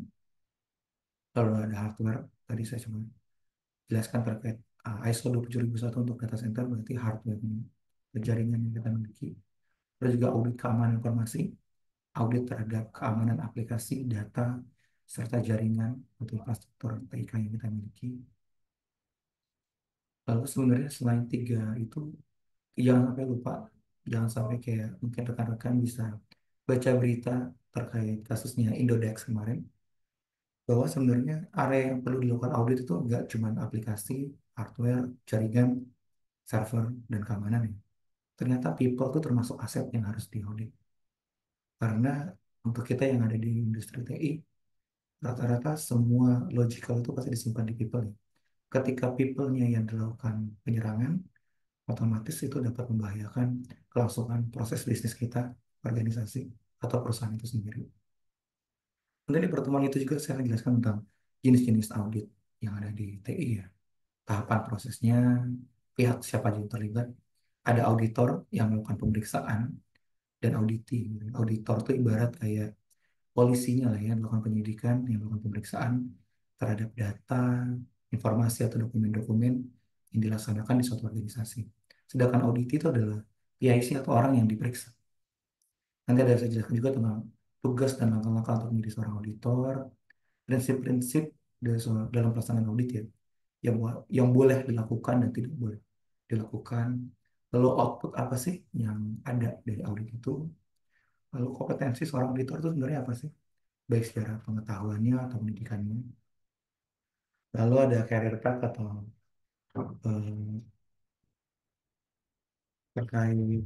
Lalu ada hardware, tadi saya cuma jelaskan terkait ISO 27001 untuk data center berarti hardware-nya, jaringan yang kita miliki. Terus juga audit keamanan informasi, audit terhadap keamanan aplikasi, data, serta jaringan untuk infrastruktur TIK yang kita miliki. Lalu sebenarnya selain tiga itu, jangan sampai lupa, jangan sampai kayak mungkin rekan-rekan bisa baca berita terkait kasusnya Indodax kemarin, bahwa sebenarnya area yang perlu dilakukan audit itu enggak cuma aplikasi, hardware, jaringan, server, dan keamanan ya. Ternyata people itu termasuk aset yang harus diaudit. Karena untuk kita yang ada di industri TI, rata-rata semua logical itu pasti disimpan di people ya. Ketika people-nya yang dilakukan penyerangan, otomatis itu dapat membahayakan kelangsungan proses bisnis kita, organisasi, atau perusahaan itu sendiri. Nanti di pertemuan itu juga saya akan jelaskan tentang jenis-jenis audit yang ada di TI ya. Tahapan prosesnya, pihak siapa aja yang terlibat. Ada auditor yang melakukan pemeriksaan dan auditing. Auditor itu ibarat kayak polisinya lah ya, yang melakukan penyidikan, yang melakukan pemeriksaan terhadap data, informasi atau dokumen-dokumen yang dilaksanakan di suatu organisasi. Sedangkan audit itu adalah PIC atau orang yang diperiksa. Nanti ada saya jelaskan juga tentang tugas dan langkah-langkah untuk menjadi seorang auditor, prinsip-prinsip dalam pelaksanaan audit ya, yang boleh dilakukan dan tidak boleh dilakukan. Lalu output apa sih yang ada dari audit itu? Lalu kompetensi seorang auditor itu sebenarnya apa sih? Baik secara pengetahuannya atau pendidikannya. Lalu ada career path atau eh, terkait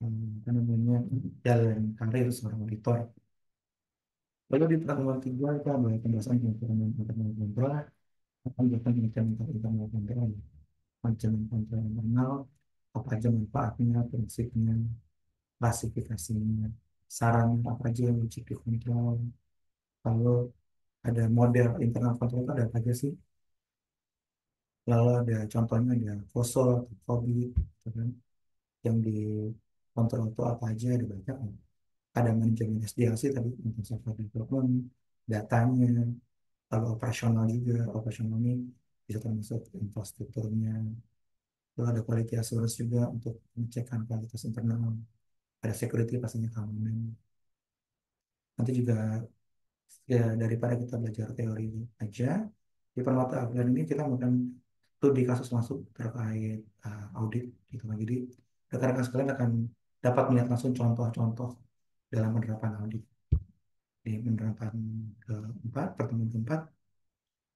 apa namanya jalan karir seorang auditor. Lalu di pertemuan tiga kita ada pembahasan tentang internal kontrol, akan juga tentang internal kontrol, manajemen kontrol internal, apa aja manfaatnya, prinsipnya, klasifikasinya, saran apa aja yang wajib dikontrol. Lalu ada model internal kontrol itu ada apa aja sih? Lalu ada contohnya ada FOSO, COVID, gitu kan. Yang dikontrol itu apa aja ada banyak ya. Ada manajemen SDLC tadi untuk software development, datanya, lalu operasional juga, operasional ini bisa termasuk infrastrukturnya. Lalu ada quality assurance juga untuk mengecekkan kualitas internal, ada security pastinya keamanan. Nanti juga ya daripada kita belajar teori aja, di permata agraria ini kita akan studi kasus masuk terkait audit gitu kan. Jadi rekan-rekan sekalian akan dapat melihat langsung contoh-contoh dalam penerapan audit. Di penerapan keempat, pertemuan keempat,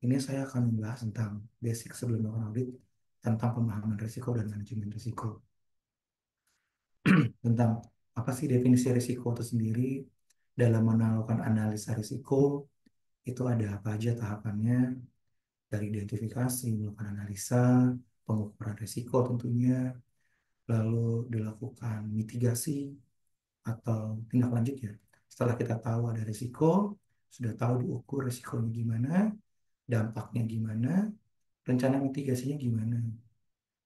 ini saya akan membahas tentang basic sebelum melakukan audit, tentang pemahaman risiko dan manajemen risiko. Tentang apa sih definisi risiko itu sendiri, dalam melakukan analisa risiko, itu ada apa aja tahapannya, dari identifikasi, melakukan analisa, pengukuran risiko tentunya, lalu dilakukan mitigasi atau tindak lanjut ya. Setelah kita tahu ada risiko, sudah tahu diukur risikonya gimana, dampaknya gimana, rencana mitigasinya gimana.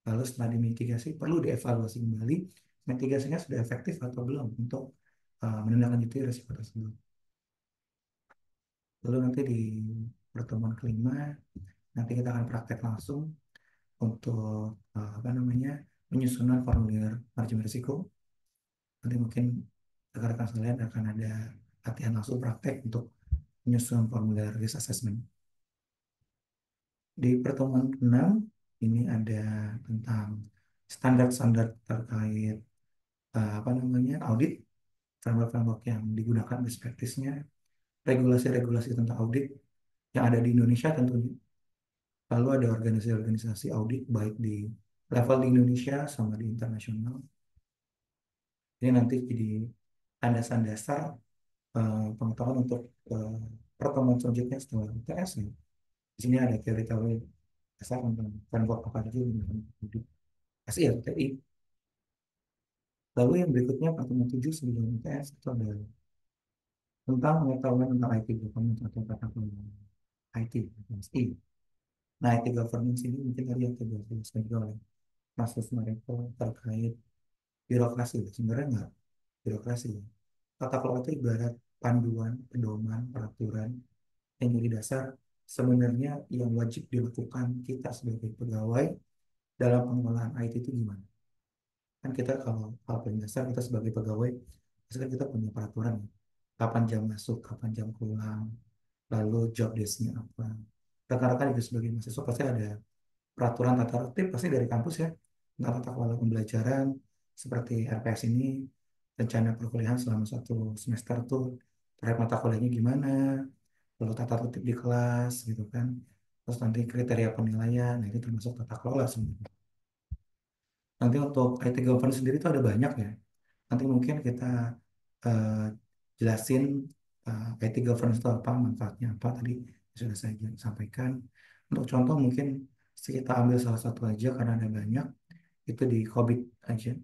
Lalu setelah dimitigasi perlu dievaluasi kembali mitigasinya sudah efektif atau belum untuk menindaklanjuti risiko tersebut. Lalu nanti di pertemuan kelima nanti kita akan praktek langsung untuk apa namanya penyusunan formulir manajemen risiko. Nanti mungkin rekan-rekan sekalian akan ada latihan langsung praktek untuk menyusun formulir risk assessment. Di pertemuan ke-6 ini ada tentang standar-standar terkait apa namanya audit, framework-framework yang digunakan best practice-nya, regulasi-regulasi tentang audit yang ada di Indonesia tentunya. Lalu ada organisasi-organisasi audit baik di level di Indonesia sama di internasional. Ini nanti jadi landasan dasar pengetahuan untuk pertemuan selanjutnya setelah UTS ya. Di sini ada teori-teori dasar tentang framework apa aja yang audit SI atau TI. Lalu yang berikutnya pertemuan 7 sebelum UTS itu ada tentang pengetahuan tentang IT governance atau katakan IT, SI. Nah, IT governance ini mungkin tadi yang sudah dijelaskan juga oleh Mas Rusmareko terkait birokrasi. Sebenarnya nggak birokrasi. Tata kelola itu ibarat panduan, pedoman, peraturan yang jadi dasar sebenarnya yang wajib dilakukan kita sebagai pegawai dalam pengelolaan IT itu gimana. Kan kita kalau hal paling dasar kita sebagai pegawai, pasti kita punya peraturan ya. Kapan jam masuk, kapan jam pulang, lalu job desk-nya apa. Rekan-rekan juga sebagai mahasiswa pasti ada peraturan tata tertib pasti dari kampus ya, tentang tata kelola pembelajaran seperti RPS ini, rencana perkuliahan selama 1 semester tuh terkait mata kuliahnya gimana, lalu tata tertib di kelas gitu kan, terus nanti kriteria penilaian, nah itu termasuk tata kelola sebenarnya. Nanti untuk IT governance sendiri itu ada banyak ya, nanti mungkin kita eh, jelasin IT governance itu apa, manfaatnya apa tadi sudah saya sampaikan. Untuk contoh mungkin kita ambil salah satu aja karena ada banyak, itu di COBIT aja.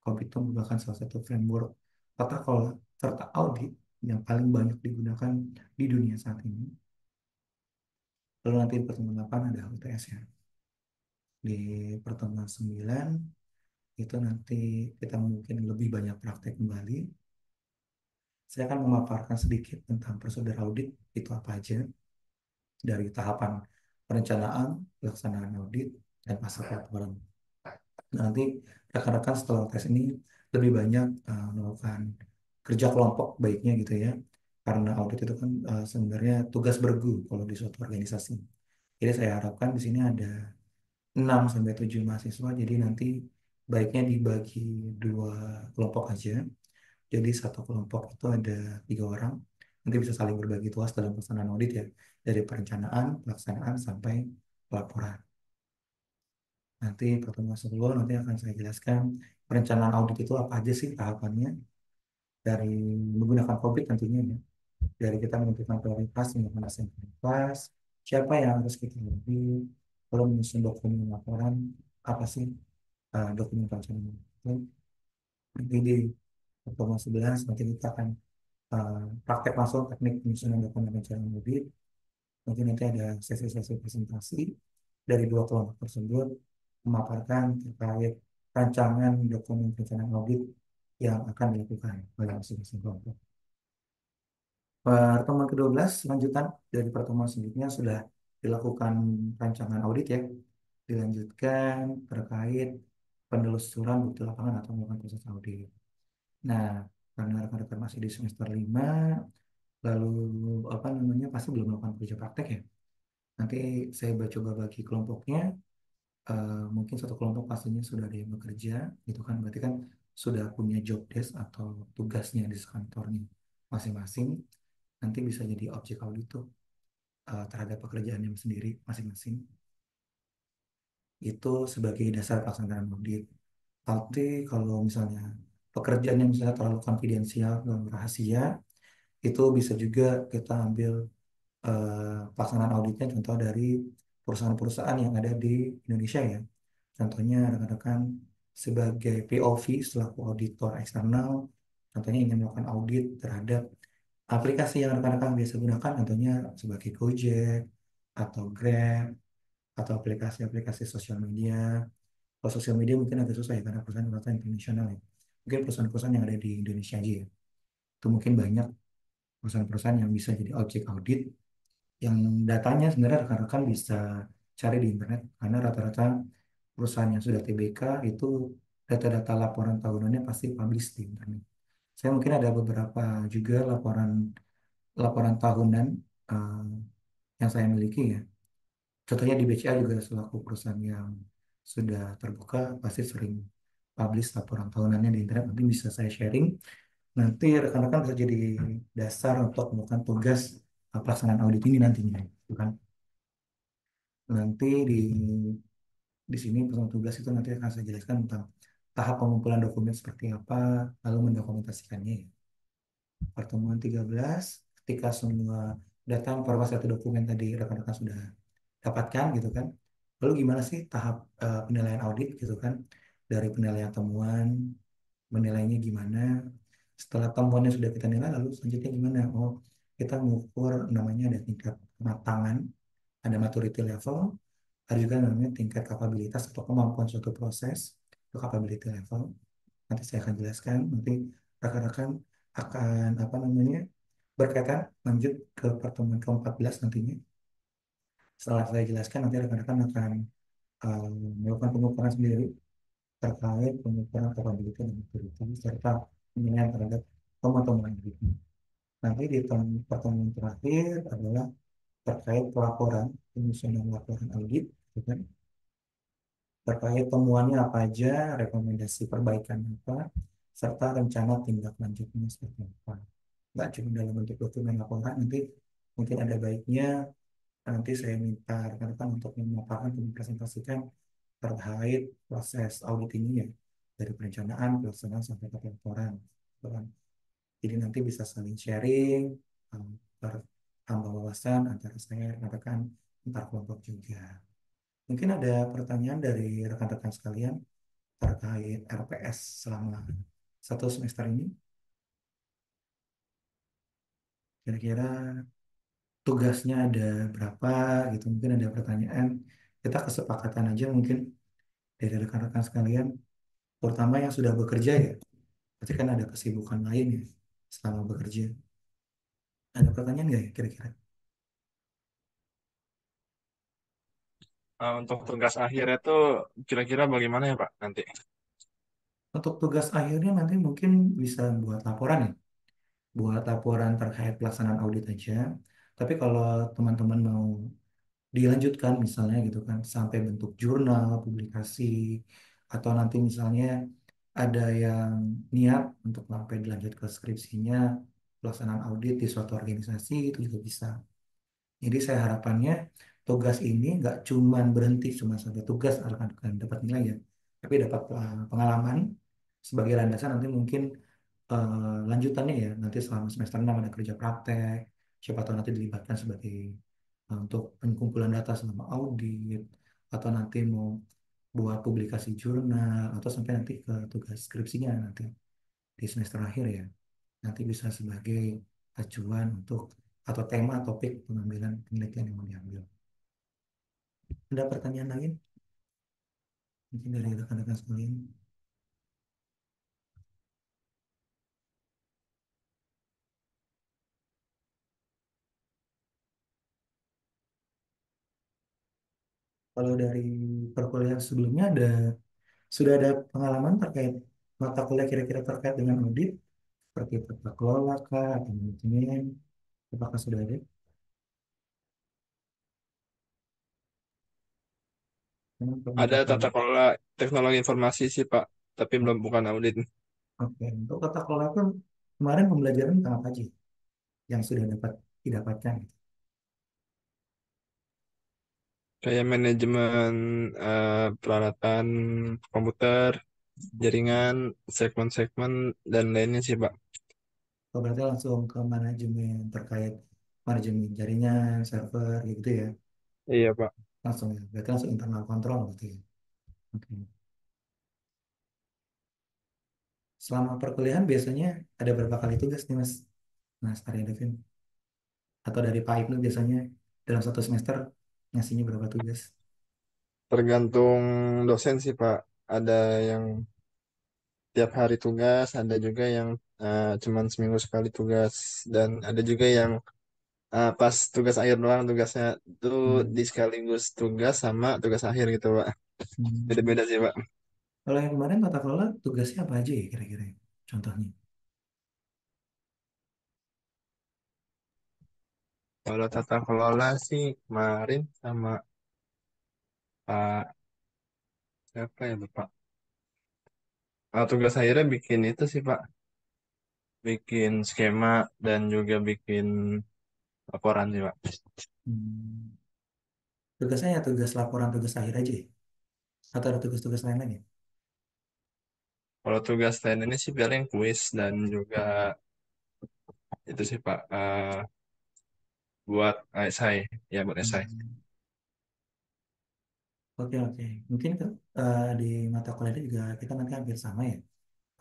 COBIT itu merupakan salah satu framework tata kelola serta audit yang paling banyak digunakan di dunia saat ini. Lalu nanti di pertemuan 8 ada UTS ya. Di pertemuan 9 itu nanti kita mungkin lebih banyak praktek kembali. Saya akan memaparkan sedikit tentang prosedur audit itu apa aja dari tahapan perencanaan, pelaksanaan audit, dan masa pelaporan. Nanti rekan-rekan setelah tes ini lebih banyak melakukan kerja kelompok baiknya gitu ya, karena audit itu kan sebenarnya tugas bergu kalau di suatu organisasi. Jadi saya harapkan di sini ada 6 sampai 7 mahasiswa, jadi nanti baiknya dibagi 2 kelompok aja. Jadi satu kelompok itu ada 3 orang, nanti bisa saling berbagi tugas dalam pelaksanaan audit ya, dari perencanaan, pelaksanaan sampai pelaporan. Nanti pertemuan 10 nanti akan saya jelaskan perencanaan audit itu apa aja sih tahapannya, dari menggunakan COVID tentunya ya, dari kita menentukan prioritas, menentukan prioritas, siapa yang harus kita audit, lalu menyusun dokumen laporan, apa sih dokumen perencanaan itu. Nanti di pertemuan 11 nanti kita akan praktek langsung teknik penyusunan dokumen perencanaan audit. Nanti ada sesi-sesi presentasi dari 2 kelompok tersebut memaparkan terkait rancangan dokumen perencanaan audit yang akan dilakukan oleh masing-masing kelompok. Pertemuan ke-12 lanjutan dari pertemuan sebelumnya sudah dilakukan rancangan audit ya, dilanjutkan terkait penelusuran bukti lapangan atau melakukan proses audit. Nah, karena rekan-rekan masih di semester 5, lalu apa namanya pasti belum melakukan kerja praktek ya. Nanti saya coba bagi kelompoknya. Mungkin satu kelompok pastinya sudah ada yang bekerja, gitu kan? Berarti kan sudah punya job desk atau tugasnya di kantornya masing-masing. Nanti bisa jadi objek audit tuh terhadap pekerjaannya sendiri masing-masing. Itu sebagai dasar pelaksanaan audit. Tapi kalau misalnya pekerjaan yang misalnya terlalu konfidensial dan rahasia, itu bisa juga kita ambil pelaksanaan auditnya contoh dari perusahaan-perusahaan yang ada di Indonesia ya. Contohnya rekan-rekan sebagai POV selaku auditor eksternal, contohnya ingin melakukan audit terhadap aplikasi yang rekan-rekan biasa gunakan, contohnya sebagai Gojek atau Grab atau aplikasi-aplikasi sosial media. Kalau sosial media mungkin agak susah ya karena perusahaan-perusahaan internasional ya. Mungkin perusahaan-perusahaan yang ada di Indonesia aja ya. Itu mungkin banyak perusahaan-perusahaan yang bisa jadi objek audit yang datanya sebenarnya rekan-rekan bisa cari di internet karena rata-rata perusahaan yang sudah TBK itu data-data laporan tahunannya pasti publish di internet. Saya mungkin ada beberapa juga laporan laporan tahunan eh, yang saya miliki ya. Contohnya di BCA juga selaku perusahaan yang sudah terbuka pasti sering publish laporan tahunannya di internet. Nanti bisa saya sharing. Nanti rekan-rekan bisa jadi dasar untuk melakukan tugas pelaksanaan audit ini nantinya, gitu kan? Nanti di sini pesan tugas itu nanti akan saya jelaskan tentang tahap pengumpulan dokumen seperti apa, lalu mendokumentasikannya ya. Pertemuan 13, ketika semua data informasi atau dokumen tadi rekan-rekan sudah dapatkan gitu kan. Lalu gimana sih tahap penilaian audit gitu kan? Dari penilaian temuan, menilainya gimana? Setelah temuannya sudah kita nilai, lalu selanjutnya gimana? Oh, kita mengukur namanya ada tingkat kematangan, ada maturity level, ada juga namanya tingkat kapabilitas atau kemampuan suatu proses, itu capability level. Nanti saya akan jelaskan, nanti rekan-rekan akan apa namanya berkaitan lanjut ke pertemuan ke-14 nantinya. Setelah saya jelaskan, nanti rekan-rekan akan melakukan pengukuran sendiri terkait pengukuran kapabilitas dan maturity serta penilaian terhadap temuan-temuan itu. Nanti di pertemuan terakhir adalah terkait pelaporan, penyusunan laporan audit, gitu kan? Terkait temuannya apa aja, rekomendasi perbaikan apa, serta rencana tindak lanjutnya seperti apa. Nggak cuma dalam bentuk dokumen laporan, nanti mungkin ada baiknya nanti saya minta rekan-rekan untuk memaparkan dan mempresentasikan terkait proses audit ini ya, dari perencanaan, pelaksanaan sampai ke laporan. Gitu kan. Jadi nanti bisa saling sharing, um, bertambah wawasan antara saya, rekan-rekan, antar kelompok juga. Mungkin ada pertanyaan dari rekan-rekan sekalian terkait RPS selama 1 semester ini. Kira-kira tugasnya ada berapa gitu. Mungkin ada pertanyaan. Kita kesepakatan aja mungkin dari rekan-rekan sekalian, terutama yang sudah bekerja ya. Pasti kan ada kesibukan lain ya selama bekerja. Ada pertanyaan nggak ya kira-kira? Untuk tugas akhir itu kira-kira bagaimana ya Pak nanti? Untuk tugas akhirnya nanti mungkin bisa buat laporan ya. Buat laporan terkait pelaksanaan audit aja. Tapi kalau teman-teman mau dilanjutkan misalnya gitu kan sampai bentuk jurnal, publikasi, atau nanti misalnya ada yang niat untuk sampai dilanjut ke skripsinya, pelaksanaan audit di suatu organisasi itu juga bisa. Jadi saya harapannya tugas ini nggak cuman berhenti cuma sampai tugas akan dapat nilai ya, tapi dapat pengalaman sebagai landasan nanti mungkin lanjutannya ya nanti selama semester 6 ada kerja praktek, siapa tahu nanti dilibatkan sebagai untuk pengumpulan data selama audit atau nanti mau buat publikasi jurnal atau sampai nanti ke tugas skripsinya nanti di semester akhir ya nanti bisa sebagai acuan untuk atau tema topik pengambilan penelitian yang mau diambil. Ada pertanyaan lain mungkin dari rekan-rekan sekalian? Kalau dari perkuliahan sebelumnya sudah ada pengalaman terkait mata kuliah kira-kira terkait dengan audit seperti tata kelola kah atau manajemen, apakah sudah ada? Untuk Ada mata tata kuliah. kelola teknologi informasi sih Pak, tapi belum bukan audit. Oke, untuk tata kelola pun kemarin pembelajaran tentang apa aja yang sudah dapat didapatkan gitu. Kayak manajemen peralatan komputer, jaringan, segmen-segmen, dan lainnya sih Pak. Oh, berarti langsung ke manajemen terkait manajemen jaringan, server gitu ya. Iya Pak. Langsung ya, berarti langsung internal kontrol gitu ya. Oke. selama perkuliahan biasanya ada berapa kali tugas nih Mas? Mas Arya Devin. Atau dari Pak Ibnu biasanya dalam satu semester ngasihnya berapa tugas? Tergantung dosen sih Pak. Ada yang tiap hari tugas, ada juga yang cuman seminggu sekali tugas, dan ada juga yang pas tugas akhir doang tugasnya itu Hmm. di sekaligus tugas sama tugas akhir gitu Pak. Hmm. Beda-beda sih Pak. Kalau yang kemarin tata kelola tugasnya apa aja ya kira-kira? Contohnya. Kalau tata kelola sih kemarin sama Pak siapa ya Bapak? Tugas akhirnya bikin itu sih Pak, bikin skema dan juga bikin laporan sih Pak. Hmm. Tugasnya ya tugas laporan tugas akhir aja ya? Atau ada tugas-tugas lain lagi? Kalau tugas lain ini sih paling kuis dan juga itu sih Pak, buat esai, ya buat esai. Hmm. Oke, oke. Mungkin di mata kuliah ini juga kita nanti hampir sama ya.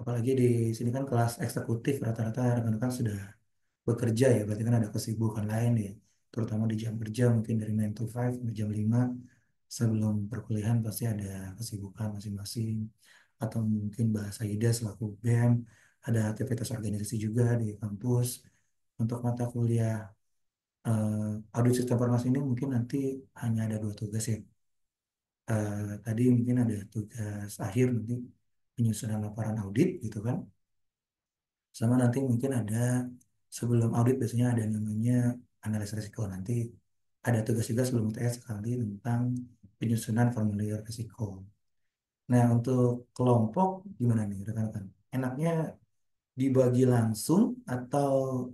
Apalagi di sini kan kelas eksekutif rata-rata rekan-rekan sudah bekerja ya. Berarti kan ada kesibukan lain ya. Terutama di jam kerja mungkin dari 9 to 5 sampai jam 5 sebelum perkuliahan pasti ada kesibukan masing-masing. Atau mungkin bahasa IDA selaku BEM. Ada aktivitas organisasi juga di kampus. Untuk mata kuliah audit sistem informasi ini mungkin nanti hanya ada dua tugas ya. Tadi mungkin ada tugas akhir nanti penyusunan laporan audit gitu kan. Sama nanti mungkin ada sebelum audit biasanya ada namanya analisa risiko. Nanti ada tugas juga sebelum UTS sekali tentang penyusunan formulir risiko. Nah, untuk kelompok gimana nih rekan-rekan? Enaknya dibagi langsung atau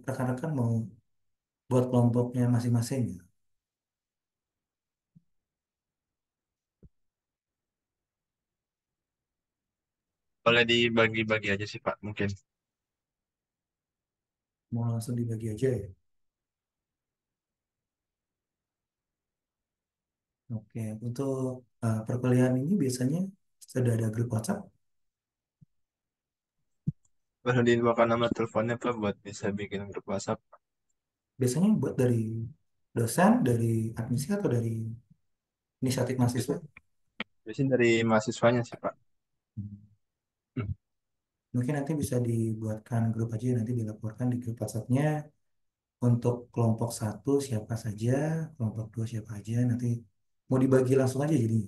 rekan-rekan mau buat kelompoknya masing-masing gitu? Boleh dibagi-bagi aja sih Pak, mungkin. Mau langsung dibagi aja ya? Oke, untuk perkuliahan ini biasanya sudah ada grup WhatsApp. Boleh diinfokan nama teleponnya Pak buat bisa bikin grup WhatsApp. Biasanya buat dari dosen, dari admisi atau dari inisiatif mahasiswa. Biasanya, biasanya dari mahasiswanya sih Pak. Hmm. Hmm. Mungkin nanti bisa dibuatkan grup aja, nanti dilaporkan di grup WhatsApp-nya untuk kelompok satu siapa saja, kelompok dua siapa aja, nanti mau dibagi langsung aja jadi.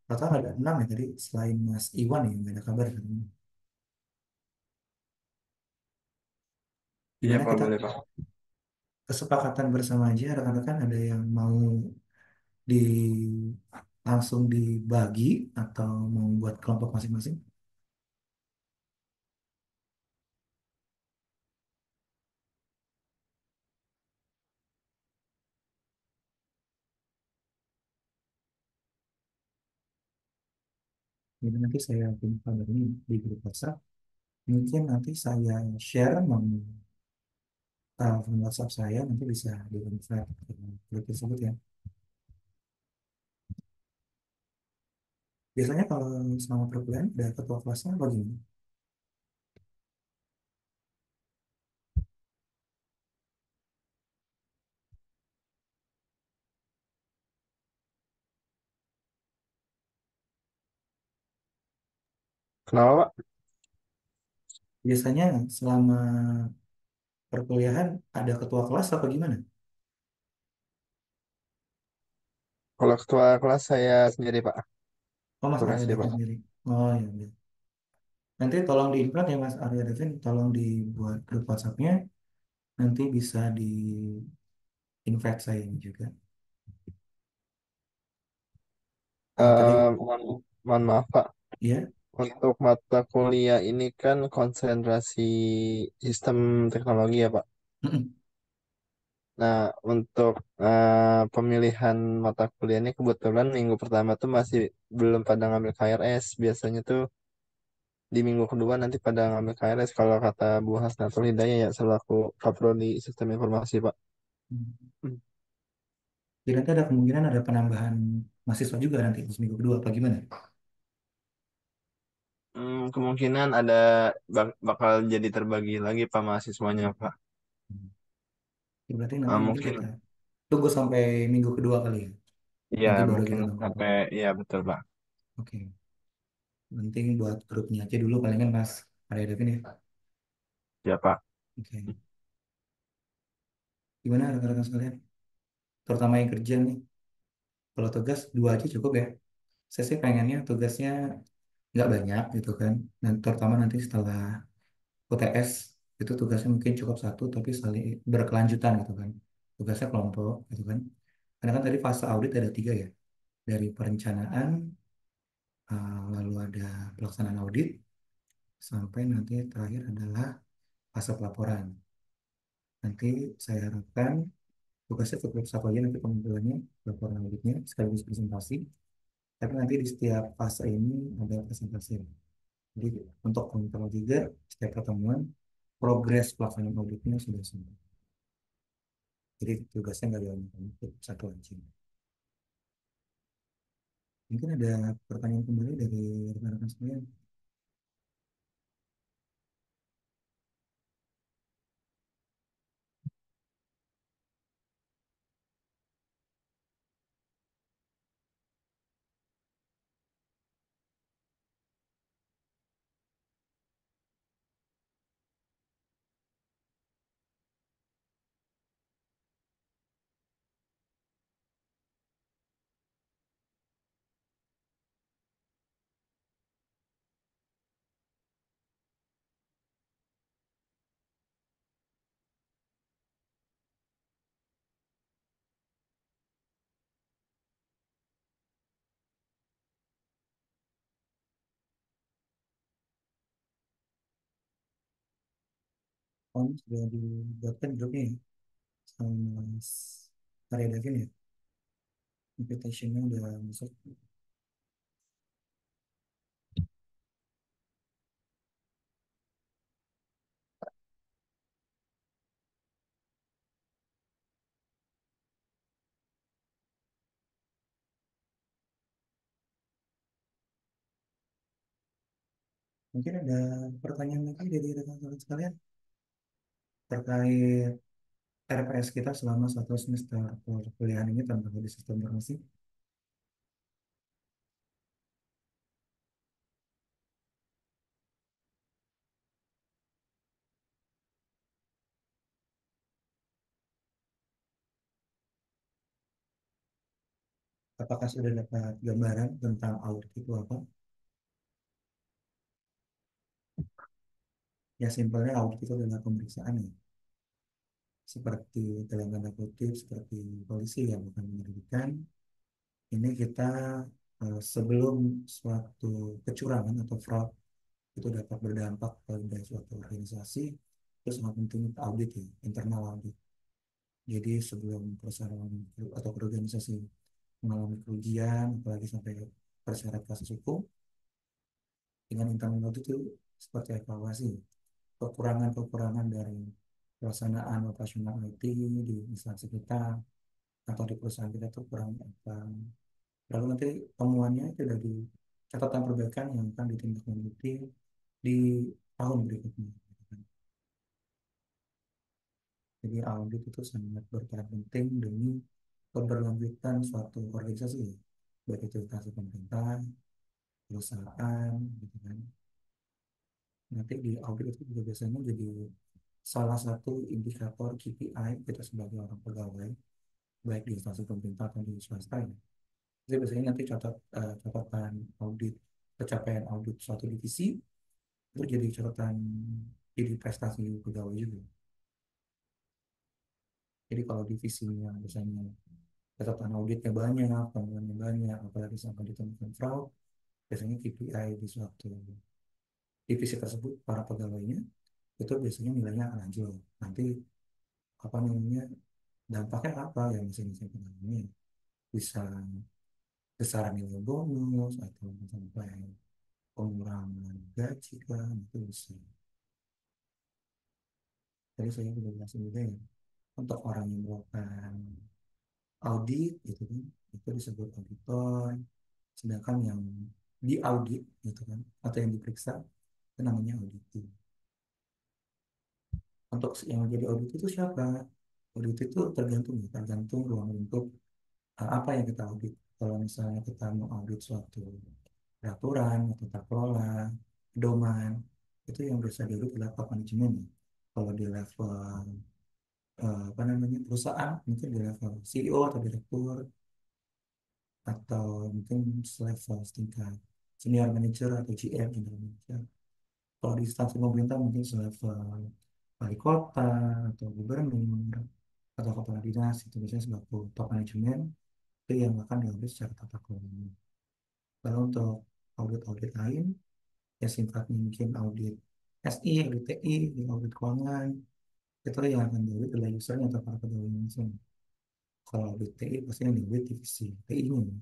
Total ada 6 ya tadi, selain Mas Iwan ya, nggak ada kabar katanya. Iya Gimana Pak, kita boleh Pak. kesepakatan bersama aja, rekan-rekan ada yang mau di langsung dibagi atau mau buat kelompok masing-masing? Jadi nanti saya kirim kabarnya di grup WhatsApp. Mungkin nanti saya share telepon WhatsApp saya, nanti bisa di-invite ke grup tersebut ya. Biasanya kalau selama perkuliahan ada ketua kelasnya bagaimana? Kenapa Pak? Biasanya selama perkuliahan ada ketua kelas apa gimana? Kalau ketua kelas saya sendiri Pak. Oh, Mas Arya Tugasnya Devin Pak. sendiri. Oh ya, ya. Nanti tolong di-invite ya Mas Arya Devin, tolong dibuat grup WhatsApp-nya. Nanti bisa di-invite saya ini juga. Tadi Mohon maaf Pak. ya. Untuk mata kuliah ini kan konsentrasi sistem teknologi ya Pak. Nah, untuk pemilihan mata kuliah ini kebetulan minggu pertama tuh masih belum pada ngambil KRS. Biasanya tuh di minggu kedua nanti pada ngambil KRS kalau kata Bu Hasnatul Hidayah ya selaku Kaprodi Sistem Informasi Pak. Hmm. Hmm. Jadi nanti ada kemungkinan ada penambahan mahasiswa juga nanti di seminggu kedua, apa gimana? Kemungkinan ada bakal jadi terbagi lagi Pak mahasiswanya Pak. Hmm. Ya, berarti nanti mungkin Mungkin kita tunggu sampai minggu kedua kali ya. ya Nanti baru mungkin kita bangun. sampai ya betul Pak. Oke. Penting buat grupnya aja dulu palingan Mas Arya Devin ya. Ya Pak. Oke. Gimana rekan-rekan sekalian? Terutama yang kerja nih. Kalau tugas dua aja cukup ya. Saya sih pengennya tugasnya nggak banyak gitu kan. Dan terutama nanti setelah UTS itu tugasnya mungkin cukup satu tapi saling berkelanjutan gitu kan. Tugasnya kelompok gitu kan. Karena kan tadi fase audit ada tiga ya. Dari perencanaan, lalu ada pelaksanaan audit, sampai nanti terakhir adalah fase pelaporan. Nanti saya harapkan tugasnya cukup satu aja nanti pengumpulannya, laporan auditnya, sekaligus presentasi. Tapi nanti di setiap fase ini ada presentasi. Jadi untuk kontrol juga setiap pertemuan, progres pelaksanaan auditnya sudah semua. Jadi tugasnya nggak banyak, satu aja. Mungkin ada pertanyaan kembali dari rekan-rekan sekalian. Oh, ini sudah dibuatkan grupnya ya, sama Mas Arya Davin ya. Invitationnya udah masuk. Mungkin ada pertanyaan lagi dari rekan-rekan sekalian terkait RPS kita selama satu semester perkuliahan ini tentang di sistem informasi. Apakah sudah dapat gambaran tentang audit itu apa? Ya simpelnya audit itu adalah pemeriksaan ya. Seperti dalam tanda kutip seperti polisi yang bukan penyelidikan. Ini kita sebelum suatu kecurangan atau fraud itu dapat berdampak pada suatu organisasi, itu sangat penting untuk audit ya, internal audit. Jadi sebelum perusahaan atau organisasi mengalami kerugian, apalagi sampai terseret kasus hukum, dengan internal audit itu seperti evaluasi kekurangan-kekurangan dari pelaksanaan operasional IT di instansi kita atau di perusahaan kita itu kurang apa. Lalu nanti temuannya itu dari catatan perbaikan yang akan ditindaklanjuti di tahun berikutnya. Jadi audit itu sangat berperan penting demi keberlanjutan suatu organisasi, ya. Baik itu instansi pemerintah, perusahaan, gitu kan. Nanti di audit itu juga biasanya jadi salah satu indikator KPI kita sebagai orang pegawai, baik di instansi pemerintah atau di swasta ya. Jadi biasanya nanti catatan audit, pencapaian audit suatu divisi itu jadi catatan jadi prestasi pegawai juga. Jadi kalau divisinya misalnya catatan auditnya banyak, temuannya banyak, apalagi sampai ditemukan fraud, biasanya KPI di suatu divisi tersebut para pegawainya itu biasanya nilainya akan anjlok. Nanti apa namanya dampaknya apa ya misalnya pegawainya bisa besaran nilai bonus atau sampai pengurangan gaji kan itu bisa. Jadi saya juga bilang juga ya untuk orang yang melakukan audit gitu kan, itu disebut auditor. Sedangkan yang diaudit gitu kan, atau yang diperiksa itu namanya auditor. Untuk yang menjadi audit itu siapa? Audit itu tergantung ya, tergantung ruang lingkup apa yang kita audit. Kalau misalnya kita mau audit suatu peraturan atau tata kelola, pedoman, itu yang bisa diaudit adalah top manajemen ya. Kalau di level apa namanya perusahaan, mungkin di level CEO atau direktur, atau mungkin level setingkat senior manager atau GM, general manager. Kalau di instansi pemerintah mungkin selevel wali kota atau gubernur atau kepala dinas, itu biasanya selaku top manajemen, itu yang akan diaudit secara tata kelola. Lalu untuk audit-audit lain, ya sifatnya mungkin audit SI, audit TI, audit keuangan, itu yang akan diaudit oleh usernya atau para pegawai langsung. Kalau audit TI pasti yang diaudit divisi TI-nya,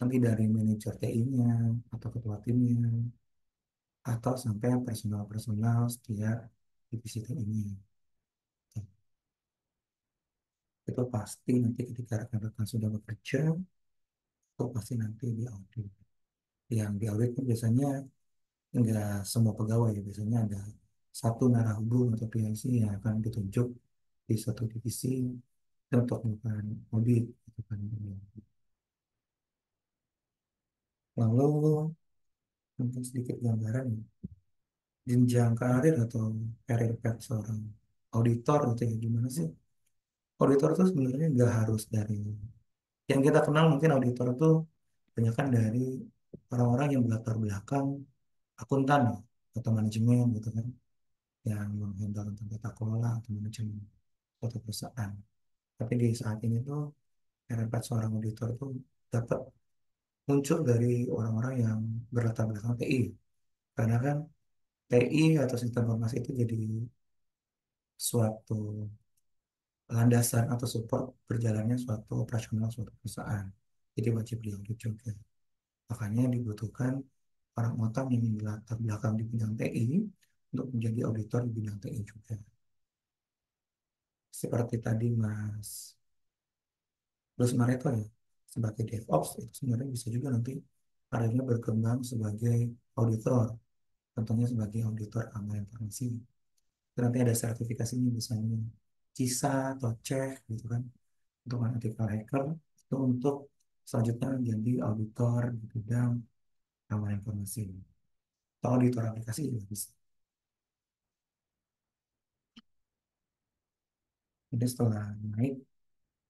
nanti dari manajer TI-nya atau ketua timnya, atau sampai personal-personal setiap divisi TI-nya. Itu pasti nanti ketika rekan-rekan sudah bekerja, itu pasti nanti diaudit. Yang diaudit itu biasanya enggak semua pegawai, ya. Biasanya ada satu narahubung atau PIC yang akan ditunjuk di suatu divisi untuk melakukan audit. Gitu kan. Lalu mungkin sedikit gambaran ya, jenjang karir atau karir path seorang auditor gitu ya, gimana sih? Auditor itu sebenarnya nggak harus dari yang kita kenal, mungkin auditor itu kebanyakan dari orang-orang yang berlatar belakang akuntan ya, atau manajemen gitu kan, yang menghandle tentang tata kelola atau manajemen suatu perusahaan. Tapi di saat ini tuh RP seorang auditor tuh dapat muncul dari orang-orang yang berlatar belakang TI. Karena kan TI atau sistem informasi itu jadi suatu landasan atau support berjalannya suatu operasional suatu perusahaan. Jadi wajib diaudit juga. Makanya dibutuhkan orang otak yang berlatar belakang di bidang TI untuk menjadi auditor di bidang TI juga. Seperti tadi Mas Terus Mareto ya, sebagai DevOps itu sebenarnya bisa juga nanti karirnya berkembang sebagai auditor, contohnya sebagai auditor keamanan informasi. Itu nanti ada sertifikasinya misalnya CISA atau CEH gitu kan, untuk ethical hacker, itu untuk selanjutnya menjadi auditor di bidang keamanan informasi. Atau auditor aplikasi juga bisa. Jadi setelah naik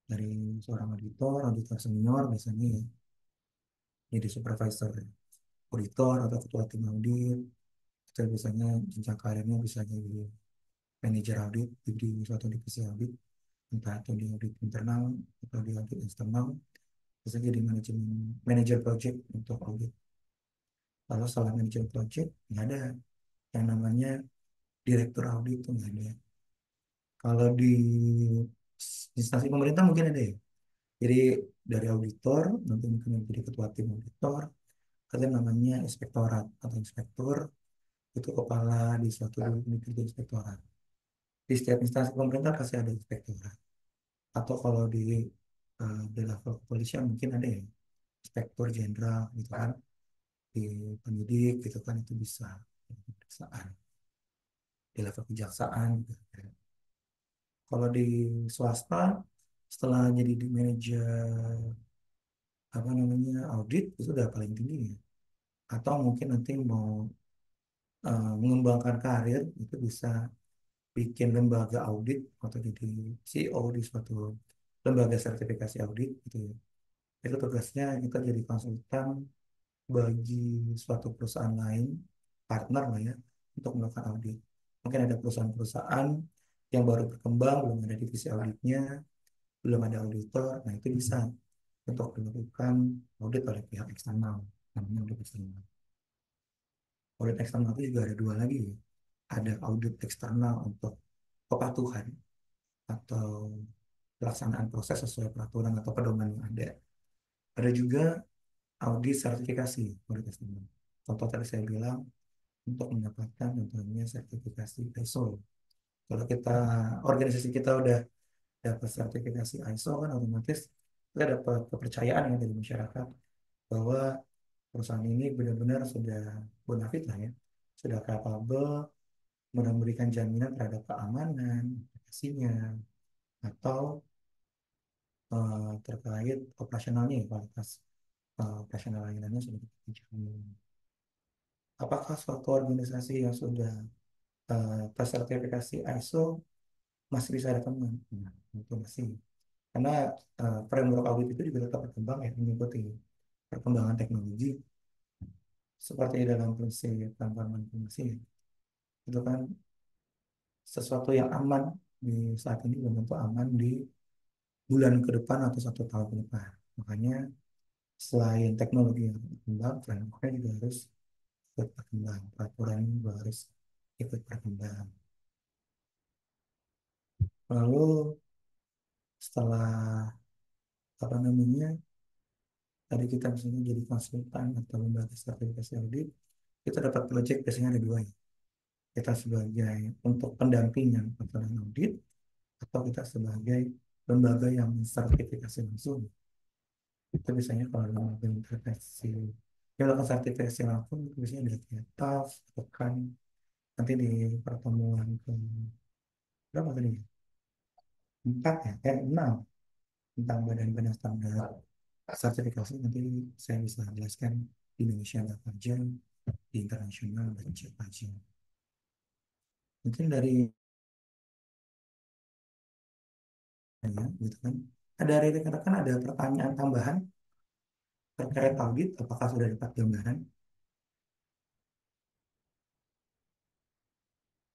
dari seorang auditor, auditor senior biasanya ya, jadi supervisor auditor atau ketua tim audit, itu biasanya jenjang karirnya bisa jadi manajer audit di suatu divisi audit, entah itu di audit internal atau di audit eksternal, bisa jadi manajemen manajer project untuk audit. Lalu setelah manajer project nggak ada yang namanya direktur audit, itu nggak ada. Kalau di instansi pemerintah mungkin ada ya. Jadi dari auditor nanti mungkin menjadi ketua tim auditor, ada namanya inspektorat atau inspektur, itu kepala di suatu unit kerja inspektorat. Di setiap instansi pemerintah pasti ada inspektorat. Atau kalau di level kepolisian mungkin ada ya inspektur jenderal gitu kan, di penyidik gitu kan, itu bisa pemeriksaan di level kejaksaan gitu kan. Kalau di swasta setelah jadi di manajer apa namanya audit itu udah paling tinggi ya. Atau mungkin nanti mau mengembangkan karir itu bisa bikin lembaga audit atau jadi CEO di suatu lembaga sertifikasi audit gitu ya. Itu tugasnya kita jadi konsultan bagi suatu perusahaan lain, partner lah ya, untuk melakukan audit. Mungkin ada perusahaan-perusahaan yang baru berkembang, belum ada divisi auditnya, belum ada auditor, nah itu bisa untuk dilakukan audit oleh pihak eksternal, namanya audit eksternal. Audit eksternal itu juga ada dua lagi ya. Ada audit eksternal untuk kepatuhan atau pelaksanaan proses sesuai peraturan atau pedoman yang ada. Ada juga audit sertifikasi, audit eksternal. Contoh tadi saya bilang untuk mendapatkan contohnya sertifikasi ISO. Kalau kita organisasi kita udah dapat sertifikasi ISO kan otomatis kita dapat kepercayaan ya dari masyarakat bahwa perusahaan ini benar-benar sudah bonafit lah ya, sudah capable memberikan jaminan terhadap keamanan aplikasinya atau terkait operasionalnya ya, kualitas operasional layanannya sudah dijamin. Apakah suatu organisasi yang sudah tersertifikasi ISO masih bisa ada teman? Nah, itu masih. Karena framework audit itu juga tetap berkembang ya, mengikuti perkembangan teknologi seperti dalam prinsip tanpa informasi ya. Itu kan sesuatu yang aman di saat ini belum tentu aman di bulan ke depan atau 1 tahun ke depan. Makanya selain teknologi yang berkembang, frameworknya juga harus ikut berkembang, peraturan juga harus ikut berkembang. Lalu setelah apa namanya tadi kita misalnya jadi konsultan atau lembaga sertifikasi audit, kita dapat project biasanya ada dua ya. Kita sebagai untuk pendampingan pelaksanaan audit atau kita sebagai lembaga yang mensertifikasi langsung. Itu biasanya kalau lembaga intervensi yang melakukan sertifikasi langsung itu biasanya ada TAF, rekan nanti di pertemuan ke berapa tadi? 4 ya, 6 tentang badan-badan standar sertifikasi nanti saya bisa jelaskan di Indonesia ada apa aja, di internasional ada apa aja. Mungkin dari ya, gitu kan. Ada dari rekan-rekan ada pertanyaan tambahan terkait audit, apakah sudah dapat gambaran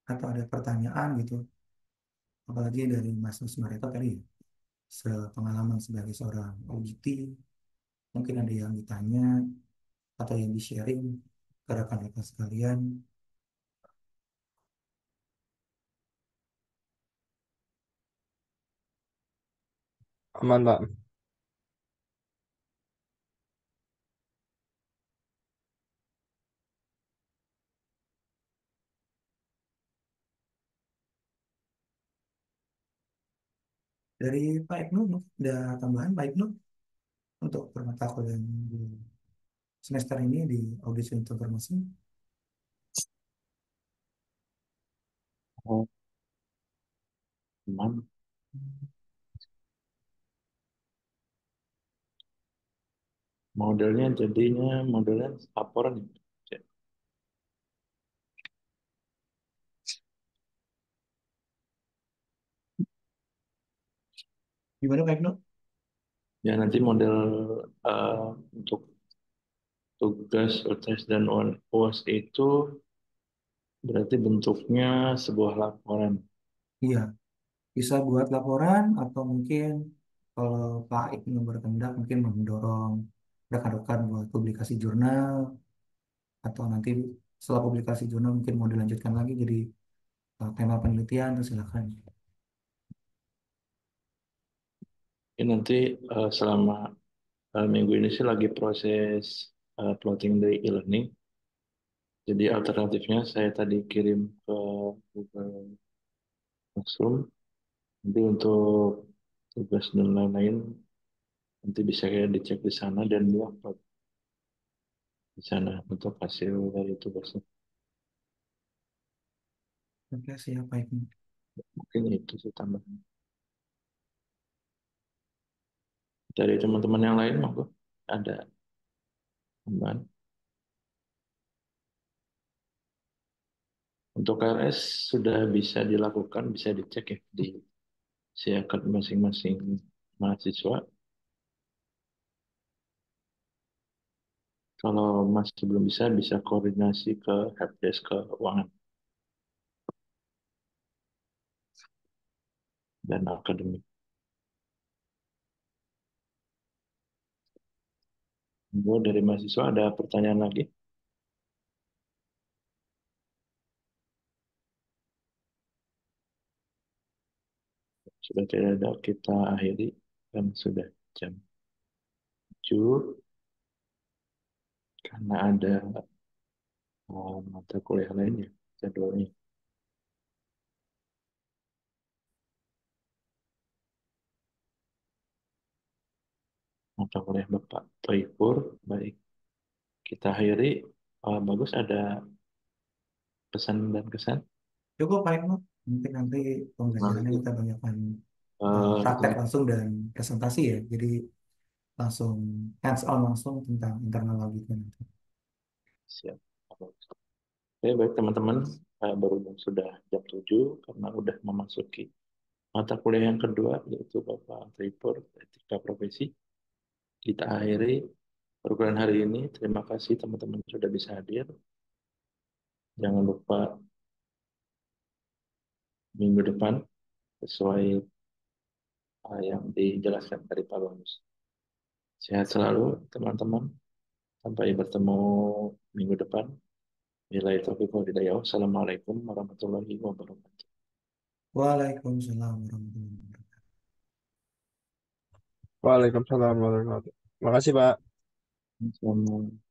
atau ada pertanyaan gitu, apalagi dari Mas Nusmarito tadi ya, sepengalaman sebagai seorang auditi, mungkin ada yang ditanya atau yang di-sharing ke rekan-rekan sekalian. Aman, Pak. Dari Pak Ibnu, mungkin ada tambahan Pak Ibnu untuk permata kuliah di semester ini di audit informasi. Oh, aman. Modelnya jadinya modelnya laporan ya. Gimana Pak Ibnu? Ya nanti model untuk tugas UTS dan UAS itu berarti bentuknya sebuah laporan. Iya, bisa buat laporan atau mungkin kalau Pak Ibnu berkehendak mungkin mendorong rekan-rekan buat publikasi jurnal atau nanti setelah publikasi jurnal mungkin mau dilanjutkan lagi jadi tema penelitian itu silakan. Ini nanti selama minggu ini sih lagi proses plotting dari e-learning. Jadi alternatifnya saya tadi kirim ke Google Classroom. Nanti untuk tugas dan lain-lain nanti bisa kayak dicek di sana dan diupload di sana untuk hasil dari tugasnya. Oke, siap Pak Ibnu. Mungkin itu sih tambahan. Dari teman-teman yang lain monggo ada tambahan. Untuk KRS sudah bisa dilakukan, bisa dicek ya di siakat masing-masing mahasiswa. Kalau masih belum bisa, bisa koordinasi ke helpdesk keuangan dan akademik. Monggo dari mahasiswa ada pertanyaan lagi? Sudah tidak ada, kita akhiri dan sudah jam 7 karena ada mata kuliah lainnya jadwalnya. mata kuliah Bapak Toipur. Baik, kita akhiri. Bagus, ada pesan dan kesan. Cukup Pak Ibnu, mungkin nanti pembelajarannya kita banyakkan praktek Teman- langsung dan presentasi ya. Jadi langsung hands on langsung tentang internal auditnya nanti. Siap. Oke, baik teman-teman. Berhubung sudah jam 7, karena udah memasuki mata kuliah yang kedua, yaitu Bapak Toipur, Etika Profesi. Kita akhiri perkuliahan hari ini. Terima kasih teman-teman sudah bisa hadir. Jangan lupa minggu depan sesuai yang dijelaskan dari Pak Bamus. Sehat selalu teman-teman. Sampai bertemu minggu depan. Bila taufiq wal hidayah. Assalamualaikum warahmatullahi wabarakatuh. Waalaikumsalam warahmatullahi wabarakatuh. Waalaikumsalam warahmatullahi wabarakatuh. Makasih Pak. Assalamualaikum.